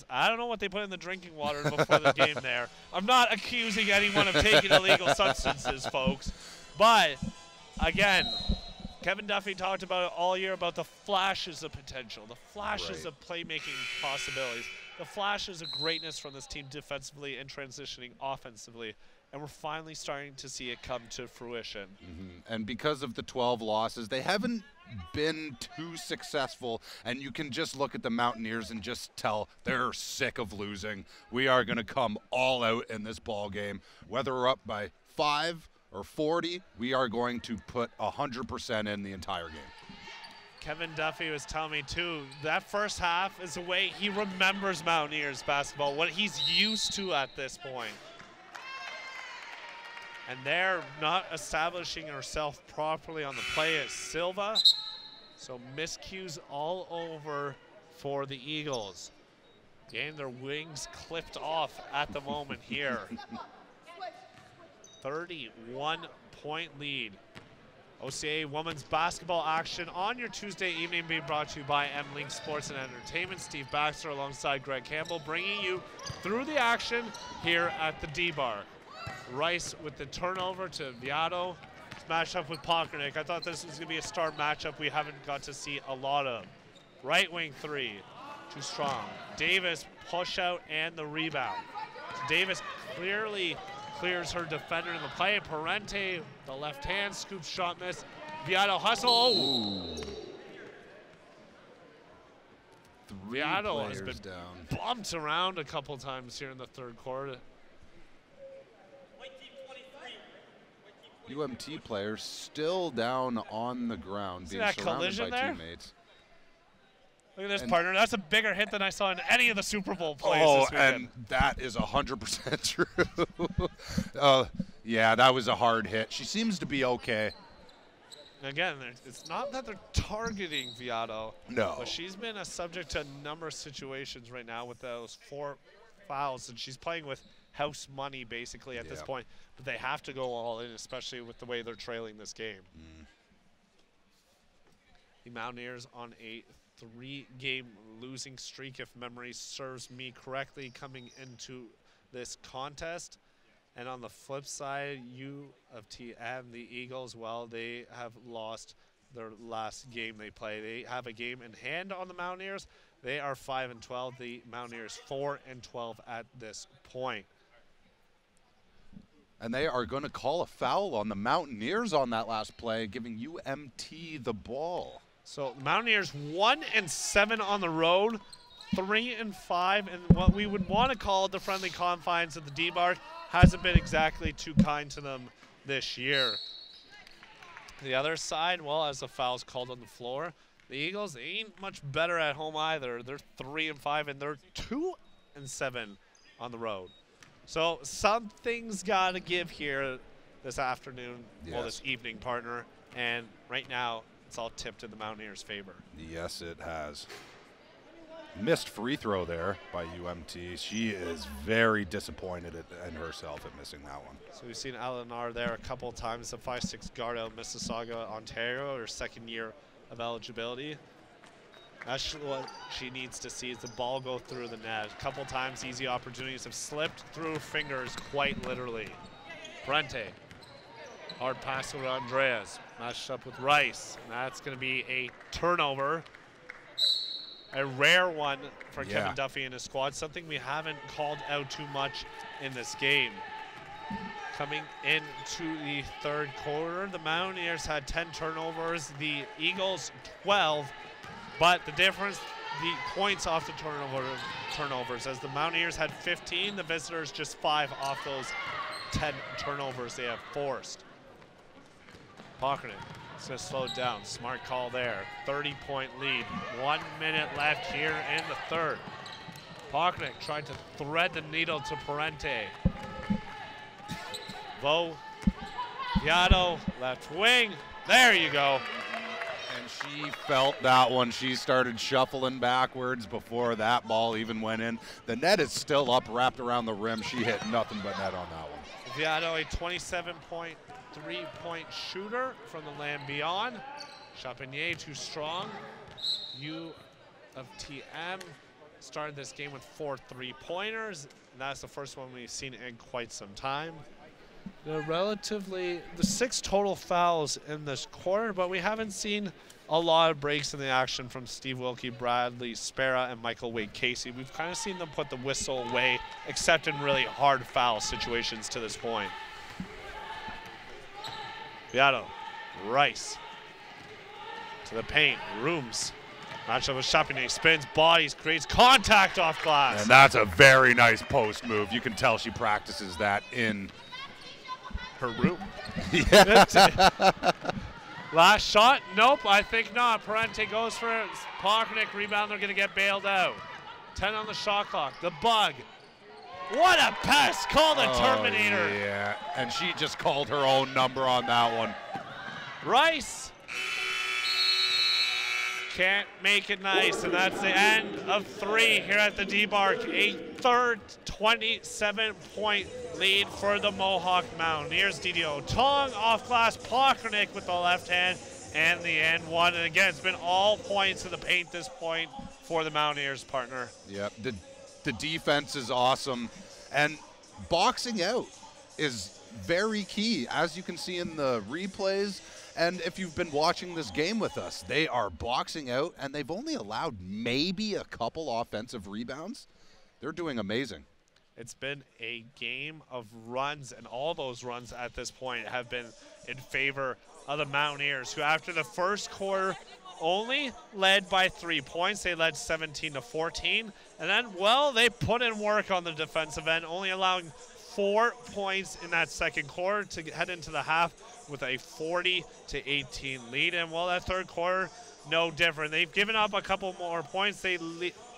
I don't know what they put in the drinking water before the game there. I'm not accusing anyone of taking illegal substances, folks. But, again, Kevin Duffy talked about it all year about the flashes of potential, the flashes of playmaking possibilities, the flashes of greatness from this team defensively and transitioning offensively. And we're finally starting to see it come to fruition. And because of the 12 losses, they haven't been too successful, and you can just look at the Mountaineers and just tell they're sick of losing. We are going to come all out in this ball game. Whether we're up by 5 or 40, we are going to put 100% in the entire game. Kevin Duffy was telling me, too, that first half is the way he remembers Mountaineers basketball, what he's used to at this point. And they're not establishing herself properly on the play at Silva. So miscues all over for the Eagles. Getting their wings clipped off at the moment here. 31-point lead. OCA women's basketball action on your Tuesday evening being brought to you by M-Link Sports and Entertainment. Steve Baxter alongside Greg Campbell bringing you through the action here at the D-Bar. Rice with the turnover to Viato. Matched up with Pockernick. I thought this was going to be a star matchup we haven't got to see a lot of. Right wing three, too strong. Davis push out and the rebound. Davis clearly clears her defender in the play. Parente, the left hand, scoop shot miss. Viado hustle. Oh. Viado has been bumped around a couple times here in the third quarter. UMT players still down on the ground, being surrounded by teammates. Look at this, partner. That's a bigger hit than I saw in any of the Super Bowl plays this weekend. And that is 100% true. Yeah, that was a hard hit. She seems to be okay. Again, it's not that they're targeting Viado. No. But she's been a subject to a number of situations right now with those 4 fouls, and she's playing with house money basically at this point. But they have to go all in, especially with the way they're trailing this game. The Mountaineers on a 3-game losing streak, if memory serves me correctly, coming into this contest. And on the flip side, UTM, the Eagles, well, they have lost their last game they play. They have a game in hand on the Mountaineers. They are 5-12. The Mountaineers 4-12 at this point. And they are going to call a foul on the Mountaineers on that last play, giving UMT the ball. So the Mountaineers 1-7 on the road, 3-5 in what we would want to call the friendly confines of the D-Bark. Hasn't been exactly too kind to them this year. The other side, well, as the foul's called on the floor, the Eagles, they ain't much better at home either. They're 3-5 and they're 2-7 on the road. So something's got to give here this afternoon, well, this evening, partner. And right now, it's all tipped in the Mountaineers' favor. Yes, it has. Missed free throw there by UMT. She is very disappointed in herself at missing that one. So we've seen Eleanor there a couple of times, the 5'6" guard out of Mississauga, Ontario, her second year of eligibility. That's what she needs to see is the ball go through the net. A couple times easy opportunities have slipped through her fingers, quite literally. Parente, hard pass over to Andreas, matched up with Rice. And that's going to be a turnover. A rare one for Kevin Duffy and his squad, something we haven't called out too much in this game. Coming into the third quarter, the Mountaineers had 10 turnovers, the Eagles 12, but the difference, the points off the turnovers, as the Mountaineers had 15, the visitors just 5 off those 10 turnovers they have forced. Pockerton. It's going to slow it down. Smart call there. 30-point lead. 1 minute left here in the third. Pockerton tried to thread the needle to Parente. Viado, left wing. There you go. And she felt that one. She started shuffling backwards before that ball even went in. The net is still up, wrapped around the rim. She hit nothing but net on that one. Viado, a 27-point three-point shooter from the land beyond. Chapinier too strong. U of TM started this game with 4 3-pointers. And that's the first one we've seen in quite some time. The 6 total fouls in this quarter, but we haven't seen a lot of breaks in the action from Steve Wilkie, Bradley Spera, and Michael Wade Casey. We've kind of seen them put the whistle away, except in really hard foul situations to this point. Viado, Rice to the paint, Rooms. Matchup with Chapinier, spins, bodies, creates contact off glass. And that's a very nice post move. You can tell she practices that in her room. Yeah. Last shot, nope, I think not. Parente goes for it. Pockernick rebound, they're gonna get bailed out. 10 on the shot clock, the bug. What a pass, call the Terminator. Yeah, and she just called her own number on that one. Rice can't make it nice, and that's the end of 3 here at the D-Bark. A third 27-point lead for the Mohawk Mountaineers. DDO Tong off glass, Pockernick with the left hand, and the end one. And again, it's been all points to the paint this point for the Mountaineers, partner. Yep, the defense is awesome, and boxing out is very key, as you can see in the replays. And if you've been watching this game with us, they are boxing out, and they've only allowed maybe a couple offensive rebounds. They're doing amazing. It's been a game of runs, and all those runs at this point have been in favor of the Mountaineers, who after the first quarter only led by 3 points. They led 17-14, and then, well, they put in work on the defensive end, only allowing 4 points in that second quarter to head into the half with a 40-18 lead. And, well, that third quarter, no different. They've given up a couple more points. They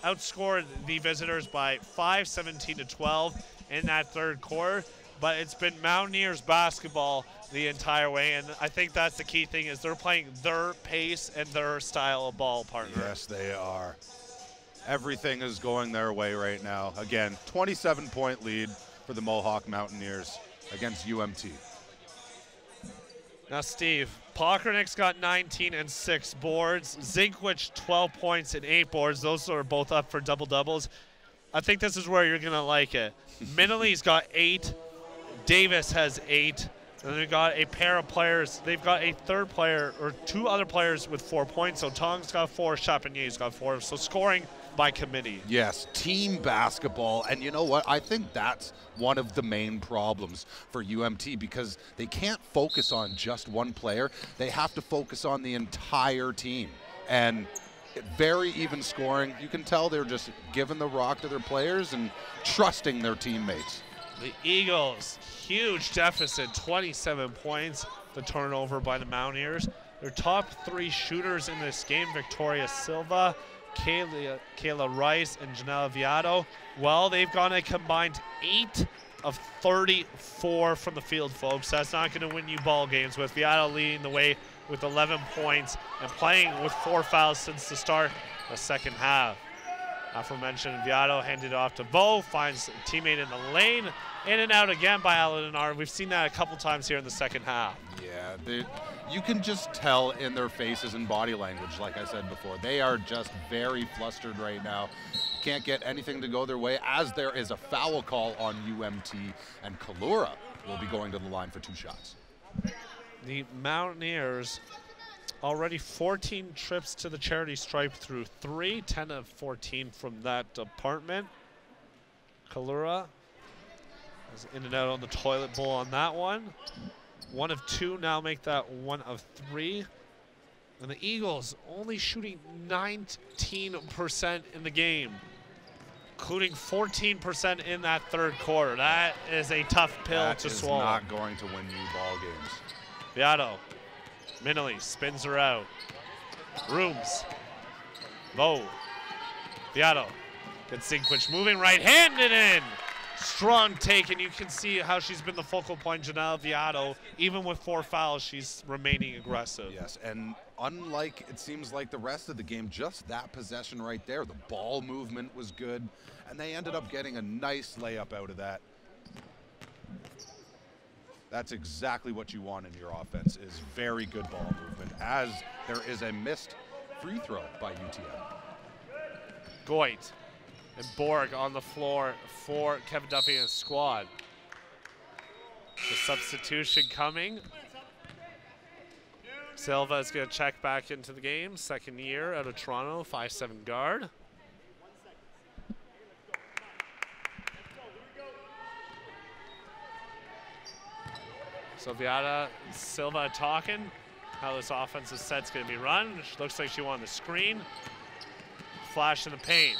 outscored the visitors by 5, 17-12 in that third quarter. But it's been Mountaineers basketball the entire way, and I think that's the key thing, is they're playing their pace and their style of ball, partner. Yes, they are. Everything is going their way right now. Again, 27-point lead for the Mohawk Mountaineers against UMT. Now, Steve, Pockernick's got 19 and 6 boards. Zinkwich, 12 points and 8 boards. Those are both up for double-doubles. I think this is where you're going to like it. Minnelly's got 8. Davis has 8. And they've got a pair of players. They've got a third player, or 2 other players with 4 points. So Tong's got 4, Chapagnier's got 4. So scoring by committee. Yes, team basketball. And you know what? I think that's one of the main problems for UMT, because they can't focus on just one player. They have to focus on the entire team. And very even scoring. You can tell they're just giving the rock to their players and trusting their teammates. The Eagles, huge deficit, 27 points, the turnover by the Mountaineers. Their top 3 shooters in this game, Victoria Silva, Kayla Rice, and Janelle Viado. Well, they've gone a combined 8 of 34 from the field, folks. That's not going to win you ball games, with Viado leading the way with 11 points and playing with 4 fouls since the start of the second half. Aforementioned Viado handed off to Bo, finds a teammate in the lane, in and out again by Alanar. We've seen that a couple times here in the second half. Yeah, you can just tell in their faces and body language, like I said before. They are just very flustered right now. Can't get anything to go their way, as there is a foul call on UMT, and Kalura will be going to the line for 2 shots. The Mountaineers already 14 trips to the charity stripe through 3, 10 of 14 from that department. Kalura is in and out on the toilet bowl on that one. 1 of 2, now make that 1 of 3. And the Eagles only shooting 19% in the game, including 14% in that third quarter. That is a tough pill to swallow. That is not going to win you ball games. Viado, Minnelly spins her out. Rooms, low. Viado, gets Zinkwich moving right-handed in. Strong take, and you can see how she's been the focal point. Janelle Viado, even with 4 fouls, she's remaining aggressive. Yes, and unlike, it seems like the rest of the game, just that possession right there, the ball movement was good, and they ended up getting a nice layup out of that. That's exactly what you want in your offense, is very good ball movement, as there is a missed free throw by UTM. Goit and Borg on the floor for Kevin Duffy and his squad. The substitution coming. Silva is going to check back into the game. Second year out of Toronto, 5'7" guard. So Viada and Silva talking how this offensive set's going to be run. She looks like she wanted the screen. Flash in the paint.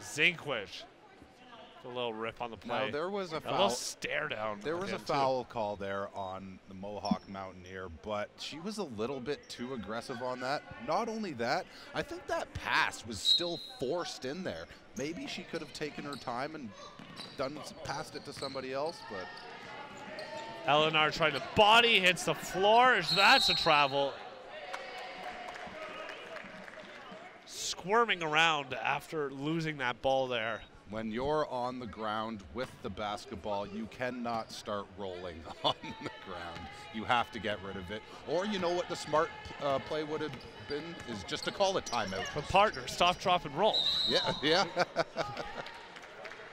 Zinkwich. A little rip on the play. Now, there was a foul. A little stare down. There was a foul call there on the Mohawk Mountaineer, but she was a little bit too aggressive on that. Not only that, I think that pass was still forced in there. Maybe she could have taken her time and passed it to somebody else, but... Eleanor trying to body, hits the floor. That's a travel. Squirming around after losing that ball there. When you're on the ground with the basketball, you cannot start rolling on the ground. You have to get rid of it. Or you know what the smart play would have been, is just to call a timeout. But partner, stop, drop, and roll. Yeah, yeah.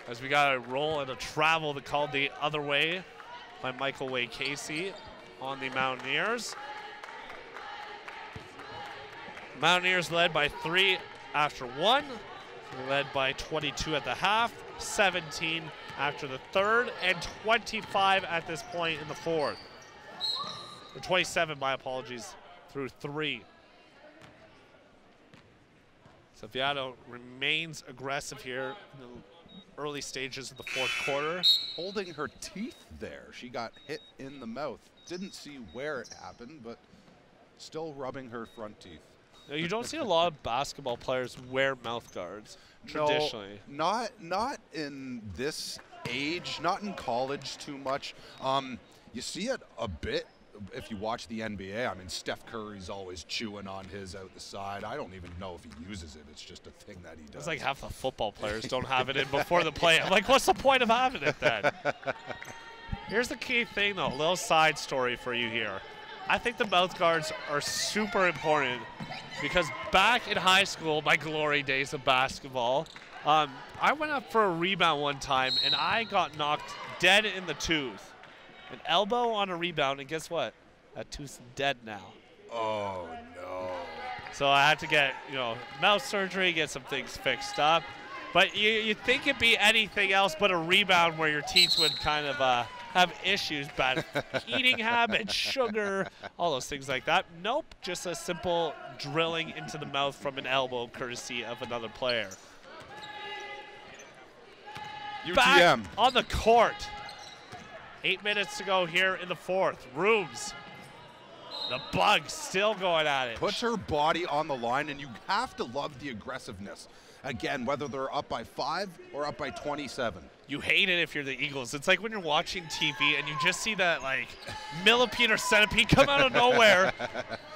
As we got a roll and a travel that called the other way by Michael Way Casey on the Mountaineers. Mountaineers led by 3 after 1. Led by 22 at the half, 17 after the third, and 25 at this point in the fourth. Or 27, my apologies, through 3. So Viato remains aggressive here in the early stages of the fourth quarter. Holding her teeth there. She got hit in the mouth. Didn't see where it happened, but still rubbing her front teeth. Now, you don't see a lot of basketball players wear mouth guards traditionally. No, not in this age, not in college too much. You see it a bit if you watch the NBA. I mean, Steph Curry's always chewing on his out the side. I don't even know if he uses it. It's just a thing that he does. It's like half the football players don't have it in before the play. I'm like, what's the point of having it then? Here's the key thing, though. A little side story for you here. I think the mouth guards are super important because back in high school, my glory days of basketball, I went up for a rebound one time, and I got knocked dead in the tooth. An elbow on a rebound, and guess what? That tooth's dead now. Oh, no. So I had to get, mouth surgery, get some things fixed up. But you think it'd be anything else but a rebound where your teeth would kind of have issues, bad eating habits, sugar, all those things like that. Nope, just a simple drilling into the mouth from an elbow courtesy of another player. UTM. Back on the court. 8 minutes to go here in the fourth. Rooms. The Bugs still going at it. Puts her body on the line, and you have to love the aggressiveness. Again, whether they're up by 5 or up by 27. You hate it if you're the Eagles. It's like when you're watching TV and you just see that millipede or centipede come out of nowhere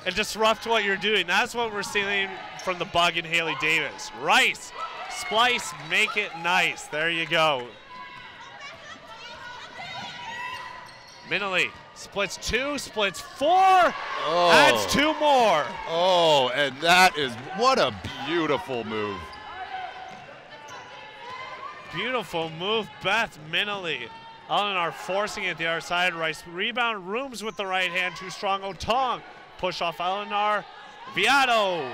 and disrupt what you're doing. That's what we're seeing from the Bug and Haley Davis. Rice, splice, make it nice. There you go. Minley splits 2, splits 4, adds 2 more. Oh, and that is, what a beautiful move. Beautiful move, Beth Minley. Eleanor forcing it the other side. Rice rebound, Rooms with the right hand, too strong. Otong, push off Eleanor. Viato,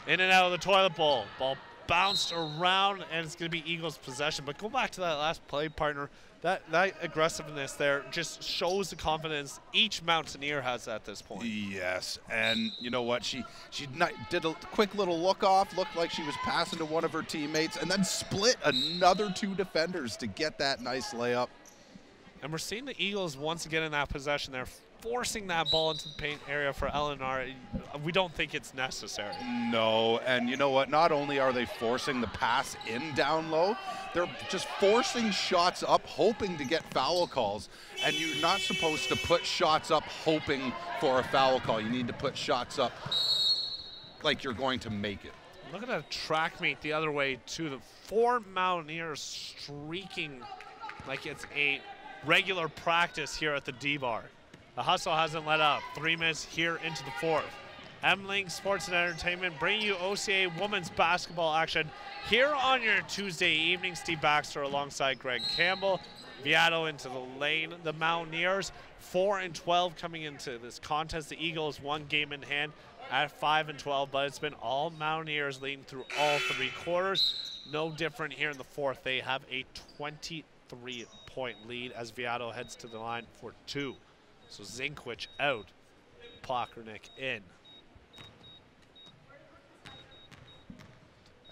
in and out of the toilet bowl. Ball bounced around, and it's going to be Eagles' possession. But go back to that last play, partner. That aggressiveness there just shows the confidence each Mountaineer has at this point. Yes, and you know what? She did a quick little look off, looked like she was passing to one of her teammates, and then split another 2 defenders to get that nice layup. And we're seeing the Eagles once again in that possession. They're forcing that ball into the paint area for Eleanor. We don't think it's necessary. No, and you know what? Not only are they forcing the pass in down low, they're just forcing shots up, hoping to get foul calls. And you're not supposed to put shots up hoping for a foul call. You need to put shots up like you're going to make it. Look at that track meet the other way, too. The 4 Mountaineers streaking like it's a regular practice here at the D-Bar. The hustle hasn't let up. 3 minutes here into the fourth. M-Link Sports and Entertainment bringing you OCA women's basketball action here on your Tuesday evening. Steve Baxter alongside Greg Campbell. Viato into the lane. The Mountaineers 4-12 coming into this contest. The Eagles 1 game in hand at 5-12, but it's been all Mountaineers leading through all 3 quarters. No different here in the fourth. They have a 23-point lead as Viato heads to the line for 2. So Zinkwich out, Pockernick in.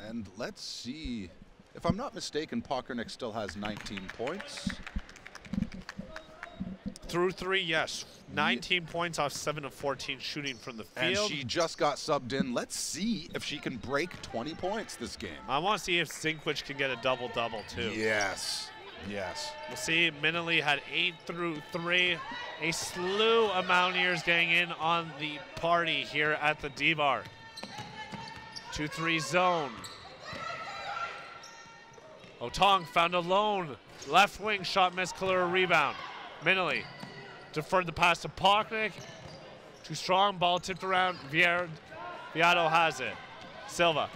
And let's see. If I'm not mistaken, Pockernick still has 19 points. Through 3, yes. 19 points off 7 of 14 shooting from the field. And she just got subbed in. Let's see if she can break 20 points this game. I want to see if Zinkwich can get a double-double, too. Yes. Yes. We'll see. Minley had 8 through 3. A slew of Mountaineers getting in on the party here at the D-Bar. 2-3 zone. Otong found a lone. Left wing shot missed, Kalura rebound. Minley deferred the pass to Pockernick. Too strong, ball tipped around. Viato has it. Silva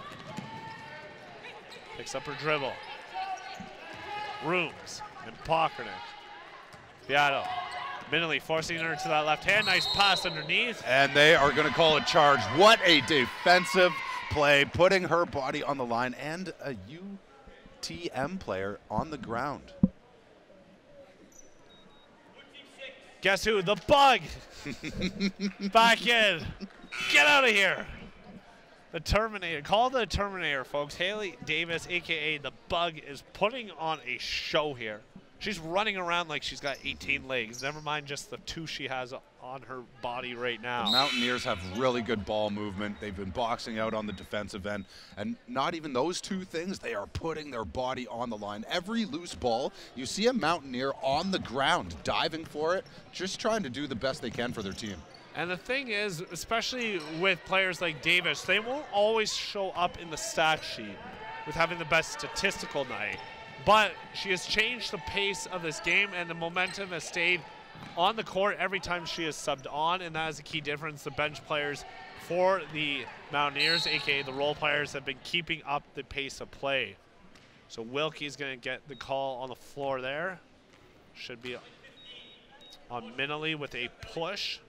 picks up her dribble. Rooms and Pockernick. Viato Minley forcing her to that left hand. Nice pass underneath. And they are going to call a charge. What a defensive play, putting her body on the line and a UTM player on the ground. Guess who? The Bug! Back in. Get out of here. The Terminator. Call the Terminator, folks. Haley Davis, a.k.a. The Bug, is putting on a show here. She's running around like she's got 18 legs. Never mind just the 2 she has on her body right now. The Mountaineers have really good ball movement. They've been boxing out on the defensive end. And not even those 2 things, they are putting their body on the line. Every loose ball, you see a Mountaineer on the ground, diving for it, just trying to do the best they can for their team. And the thing is, especially with players like Davis, they won't always show up in the stat sheet with having the best statistical night. But she has changed the pace of this game, and the momentum has stayed on the court every time she is subbed on, and that is a key difference. The bench players for the Mountaineers, aka the role players, have been keeping up the pace of play. So Wilkie's going to get the call on the floor there. Should be on Minley with a push.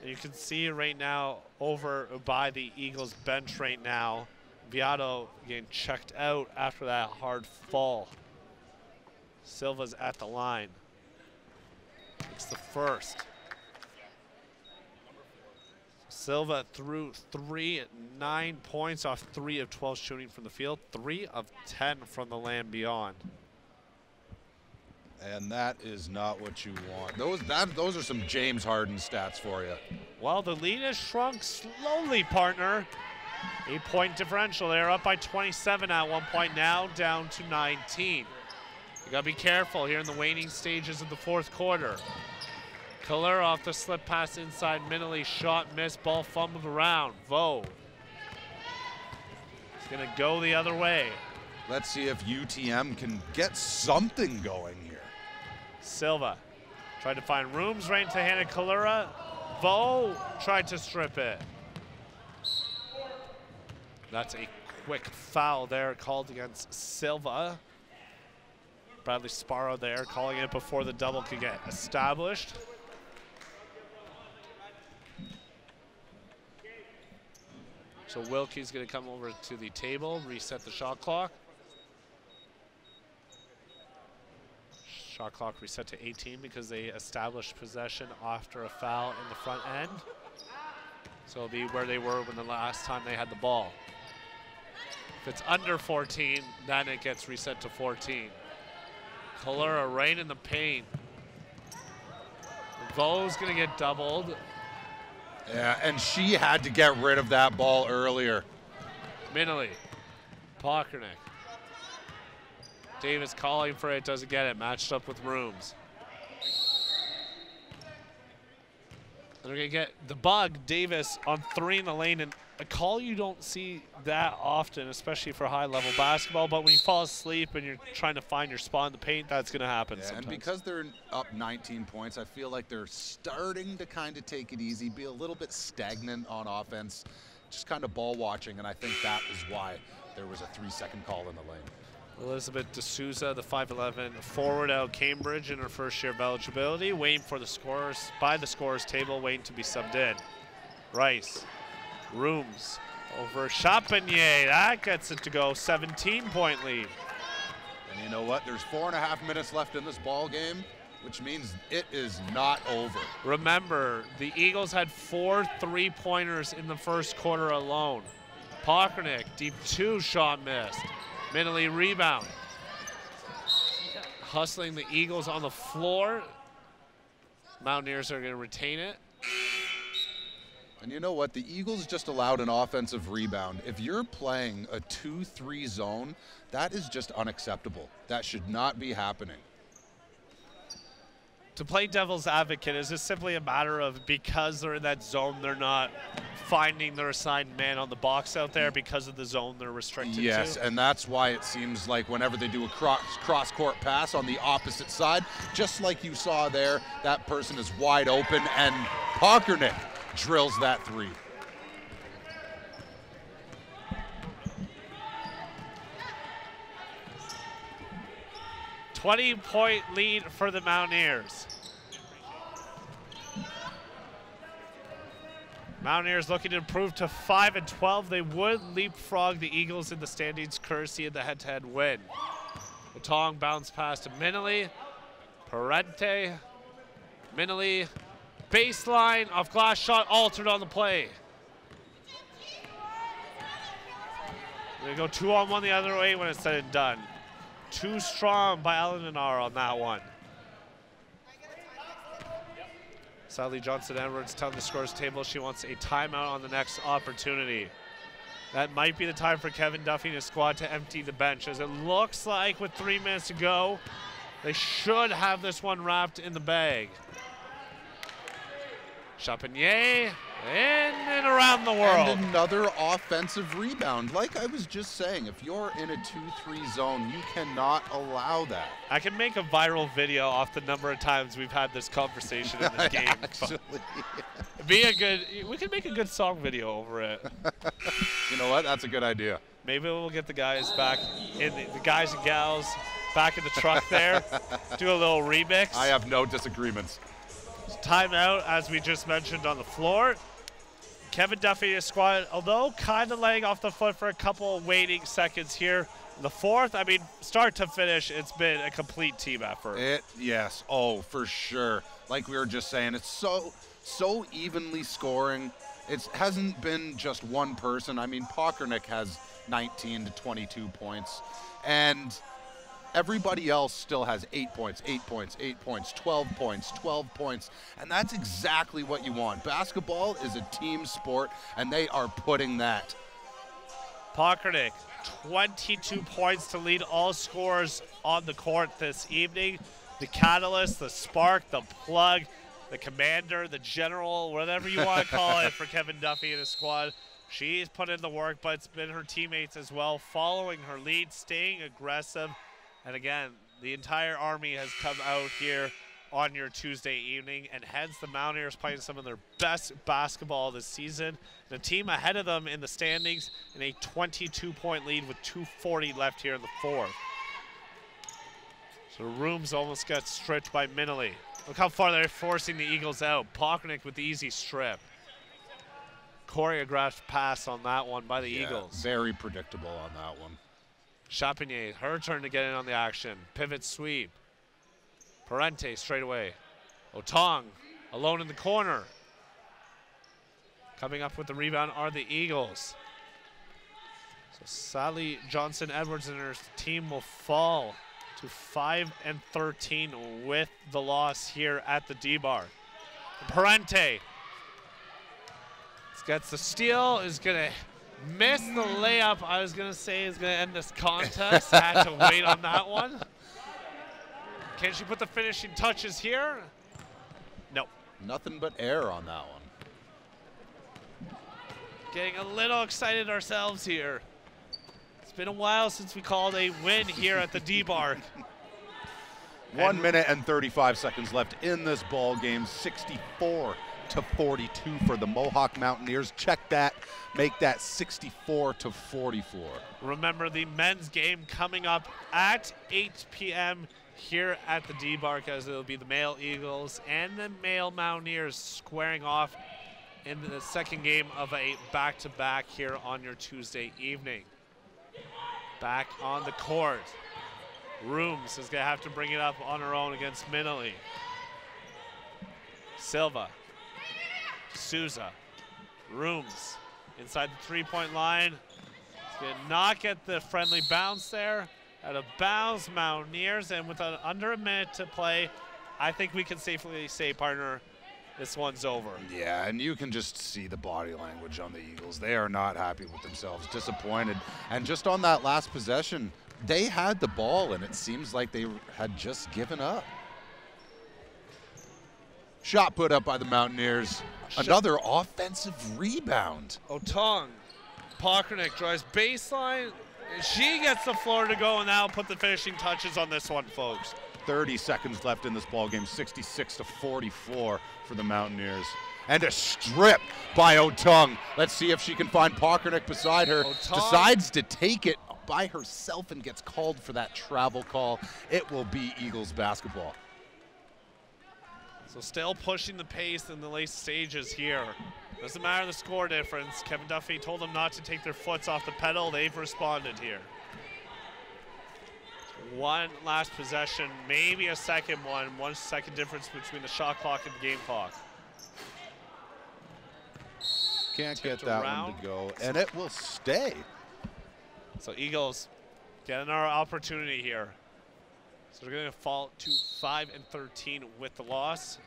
And you can see right now over by the Eagles bench right now, Viado getting checked out after that hard fall. Silva's at the line. It's the first. Silva threw 9 points off 3 of 12 shooting from the field, 3 of 10 from the land beyond. And that is not what you want. Those are some James Harden stats for you. Well, the lead has shrunk slowly, partner. 8-point differential. They're up by 27 at one point, now down to 19. You gotta be careful here in the waning stages of the 4th quarter. Kalura off the slip pass inside Minley, shot missed, ball fumbled around. Vo. It's gonna go the other way. Let's see if UTM can get something going here. Silva tried to find rooms right into the hand of Kalura. Vo tried to strip it. That's a quick foul there called against Silva. Bradley Sparrow there calling it before the double could get established. So Wilkie's going to come over to the table, reset the shot clock. Shot clock reset to 18 because they established possession after a foul in the front end. So it'll be where they were when the last time they had the ball. If it's under 14, then it gets reset to 14. Kalura right in the paint. Vo's gonna get doubled. Yeah, and she had to get rid of that ball earlier. Minley, Pockernick. Davis calling for it, doesn't get it, matched up with Rooms. They're gonna get the Bug, Davis, on 3 in the lane, and a call you don't see that often, especially for high-level basketball, but when you fall asleep and you're trying to find your spot in the paint, that's gonna happen sometimes. And because they're up 19 points, I feel like they're starting to kind of take it easy, be a little bit stagnant on offense, just kind of ball watching, and I think that is why there was a 3-second call in the lane. Elizabeth D'Souza, the 5'11" forward out of Cambridge in her first year of eligibility, waiting for the scorers, by the scorers table, waiting to be subbed in. Rice, Rooms, over Champagnier, that gets it to go, 17-point lead. And you know what, there's 4.5 minutes left in this ball game, which means it is not over. Remember, the Eagles had 4 3-pointers in the first quarter alone. Pockernick, deep 2 shot missed. Minley rebound. Hustling the Eagles on the floor. Mountaineers are going to retain it. And you know what? The Eagles just allowed an offensive rebound. If you're playing a 2-3 zone, that is just unacceptable. That should not be happening. To play devil's advocate, is it simply a matter of because they're in that zone, they're not finding their assigned man on the box out there because of the zone they're restricted to? Yes, and that's why it seems like whenever they do a cross-court pass on the opposite side, just like you saw there, that person is wide open, and Pockernick drills that 3. .20-point lead for the Mountaineers. Mountaineers looking to improve to 5-12. They would leapfrog the Eagles in the standings courtesy of the head-to-head win. Otong bounce pass to Minley. Parente. Minley. Baseline off glass shot altered on the play. They go 2-on-1 the other way when it's said and done. Too strong by Eleanor on that one. Sally Johnson-Edwards telling the scores table she wants a timeout on the next opportunity. That might be the time for Kevin Duffy and his squad to empty the bench, as it looks like with 3 minutes to go, they should have this one wrapped in the bag. Chapinier in and around the world. And another offensive rebound. Like I was just saying, if you're in a 2-3 zone, you cannot allow that. I can make a viral video off the number of times we've had this conversation in this game. Actually, We can make a good song video over it. You know what? That's a good idea. Maybe we'll get the guys back in the guys and gals back in the truck there. Do a little remix. I have no disagreements. Timeout, as we just mentioned, on the floor. Kevin Duffy and his squad, although kind of laying off the foot for a couple waiting seconds here. In the fourth, I mean, start to finish, it's been a complete team effort. Yes. Oh, for sure. Like we were just saying, it's so evenly scoring. It hasn't been just one person. I mean, Pockernick has 19 to 22 points, and everybody else still has 8 points, 8 points, 8 points, 12 points, 12 points, and that's exactly what you want. Basketball is a team sport, and they are putting that. Pockernick, 22 points to lead all scorers on the court this evening. The catalyst, the spark, the plug, the commander, the general, whatever you want to call it for Kevin Duffy and his squad. She's put in the work, but it's been her teammates as well, following her lead, staying aggressive. And again, the entire Army has come out here on your Tuesday evening, and hence the Mountaineers playing some of their best basketball this season. The team ahead of them in the standings in a 22-point lead with 2:40 left here in the fourth. So Rooms almost got stripped by Minley. Look how far they're forcing the Eagles out. Pockernick with the easy strip. Choreographed pass on that one by the Eagles. Very predictable on that one. Chapinier, her turn to get in on the action. Pivot sweep. Parente straight away. Otong alone in the corner. Coming up with the rebound are the Eagles. So Sally Johnson-Edwards and her team will fall to 5-13 with the loss here at the D-Bar. Parente gets the steal, is going to miss the layup. I was going to say is going to end this contest. Had to wait on that one. Can she put the finishing touches here? No. Nothing but air on that one. Getting a little excited ourselves here. It's been a while since we called a win here at the D-Bar. 1 minute and 35 seconds left in this ball game. 64-42 for the Mohawk Mountaineers. Check that. Make that 64-44. Remember the men's game coming up at 8 p.m. here at the D-Bar, as it'll be the male Eagles and the male Mountaineers squaring off in the second game of a back-to-back here on your Tuesday evening. Back on the court. Rooms is going to have to bring it up on her own against Minley. Silva. Souza. Rooms inside the three-point line. Did not get the friendly bounce there. Out of bounds, Mountaineers, and with under a minute to play, I think we can safely say, partner, this one's over. Yeah, and you can just see the body language on the Eagles. They are not happy with themselves, disappointed. And just on that last possession, they had the ball, and it seems like they had just given up. Shot put up by the Mountaineers. Another offensive rebound. Otong. Pockernick drives baseline. She gets the floor to go, and now put the finishing touches on this one, folks. 30 seconds left in this ball game. 66-44 for the Mountaineers. And a strip by Otong. Let's see if she can find Pockernick beside her. Otong decides to take it by herself and gets called for that travel call. It will be Eagles basketball. So still pushing the pace in the late stages here. Doesn't matter the score difference. Kevin Duffy told them not to take their foots off the pedal. They've responded here. One last possession, maybe a second one. 1 second difference between the shot clock and the game clock. Can't get that one to go, and it will stay. So Eagles getting our opportunity here. So they're going to fall to 5-13 with the loss.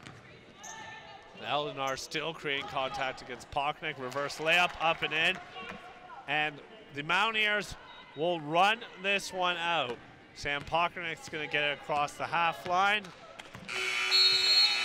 Eldenar still creating contact against Pocknick. Reverse layup, up and in. And the Mountaineers will run this one out. Sam Pocknick's going to get it across the half line.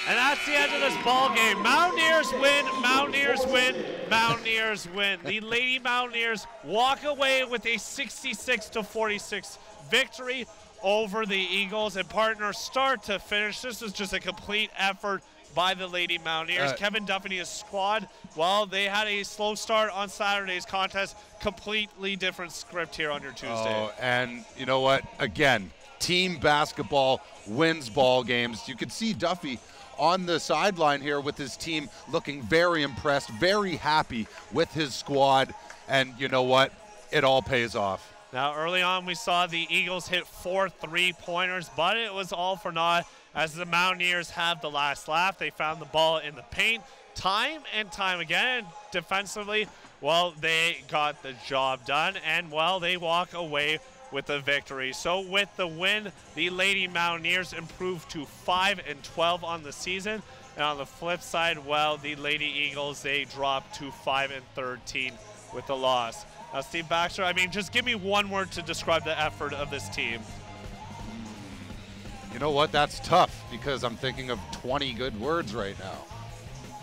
And that's the end of this ball game. Mountaineers win, Mountaineers win, Mountaineers win. The Lady Mountaineers walk away with a 66-46 victory over the Eagles. And partner, start to finish, this was just a complete effort by the Lady Mountaineers. Kevin Duffy and his squad, well, they had a slow start on Saturday's contest. Completely different script here on your Tuesday. Oh, and you know what? Again, team basketball wins ball games. You could see Duffy on the sideline here with his team looking very impressed, very happy with his squad. And you know what? It all pays off. Now, early on, we saw the Eagles hit 4 3-pointers, but it was all for naught as the Mountaineers have the last laugh. They found the ball in the paint time and time again. Defensively, well, they got the job done, and, well, they walk away with the victory. So with the win, the Lady Mountaineers improved to 5-12 on the season. And on the flip side, well, the Lady Eagles, they dropped to 5-13 with the loss. Now, Steve Baxter, I mean, just give me one word to describe the effort of this team. You know what? That's tough because I'm thinking of 20 good words right now.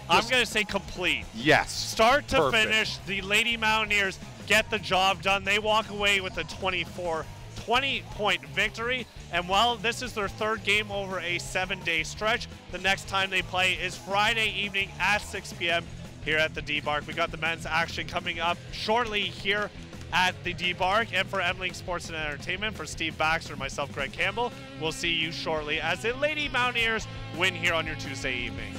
I'm going to say complete. Yes. Start to Perfect. finish, the Lady Mountaineers get the job done. They walk away with a 20-point victory. And while this is their third game over a 7-day stretch, the next time they play is Friday evening at 6 p.m. here at the D-Bark. We got the men's action coming up shortly here at the D-Bark. And for M-Link Sports and Entertainment, for Steve Baxter and myself, Greg Campbell, we'll see you shortly as the Lady Mountaineers win here on your Tuesday evening.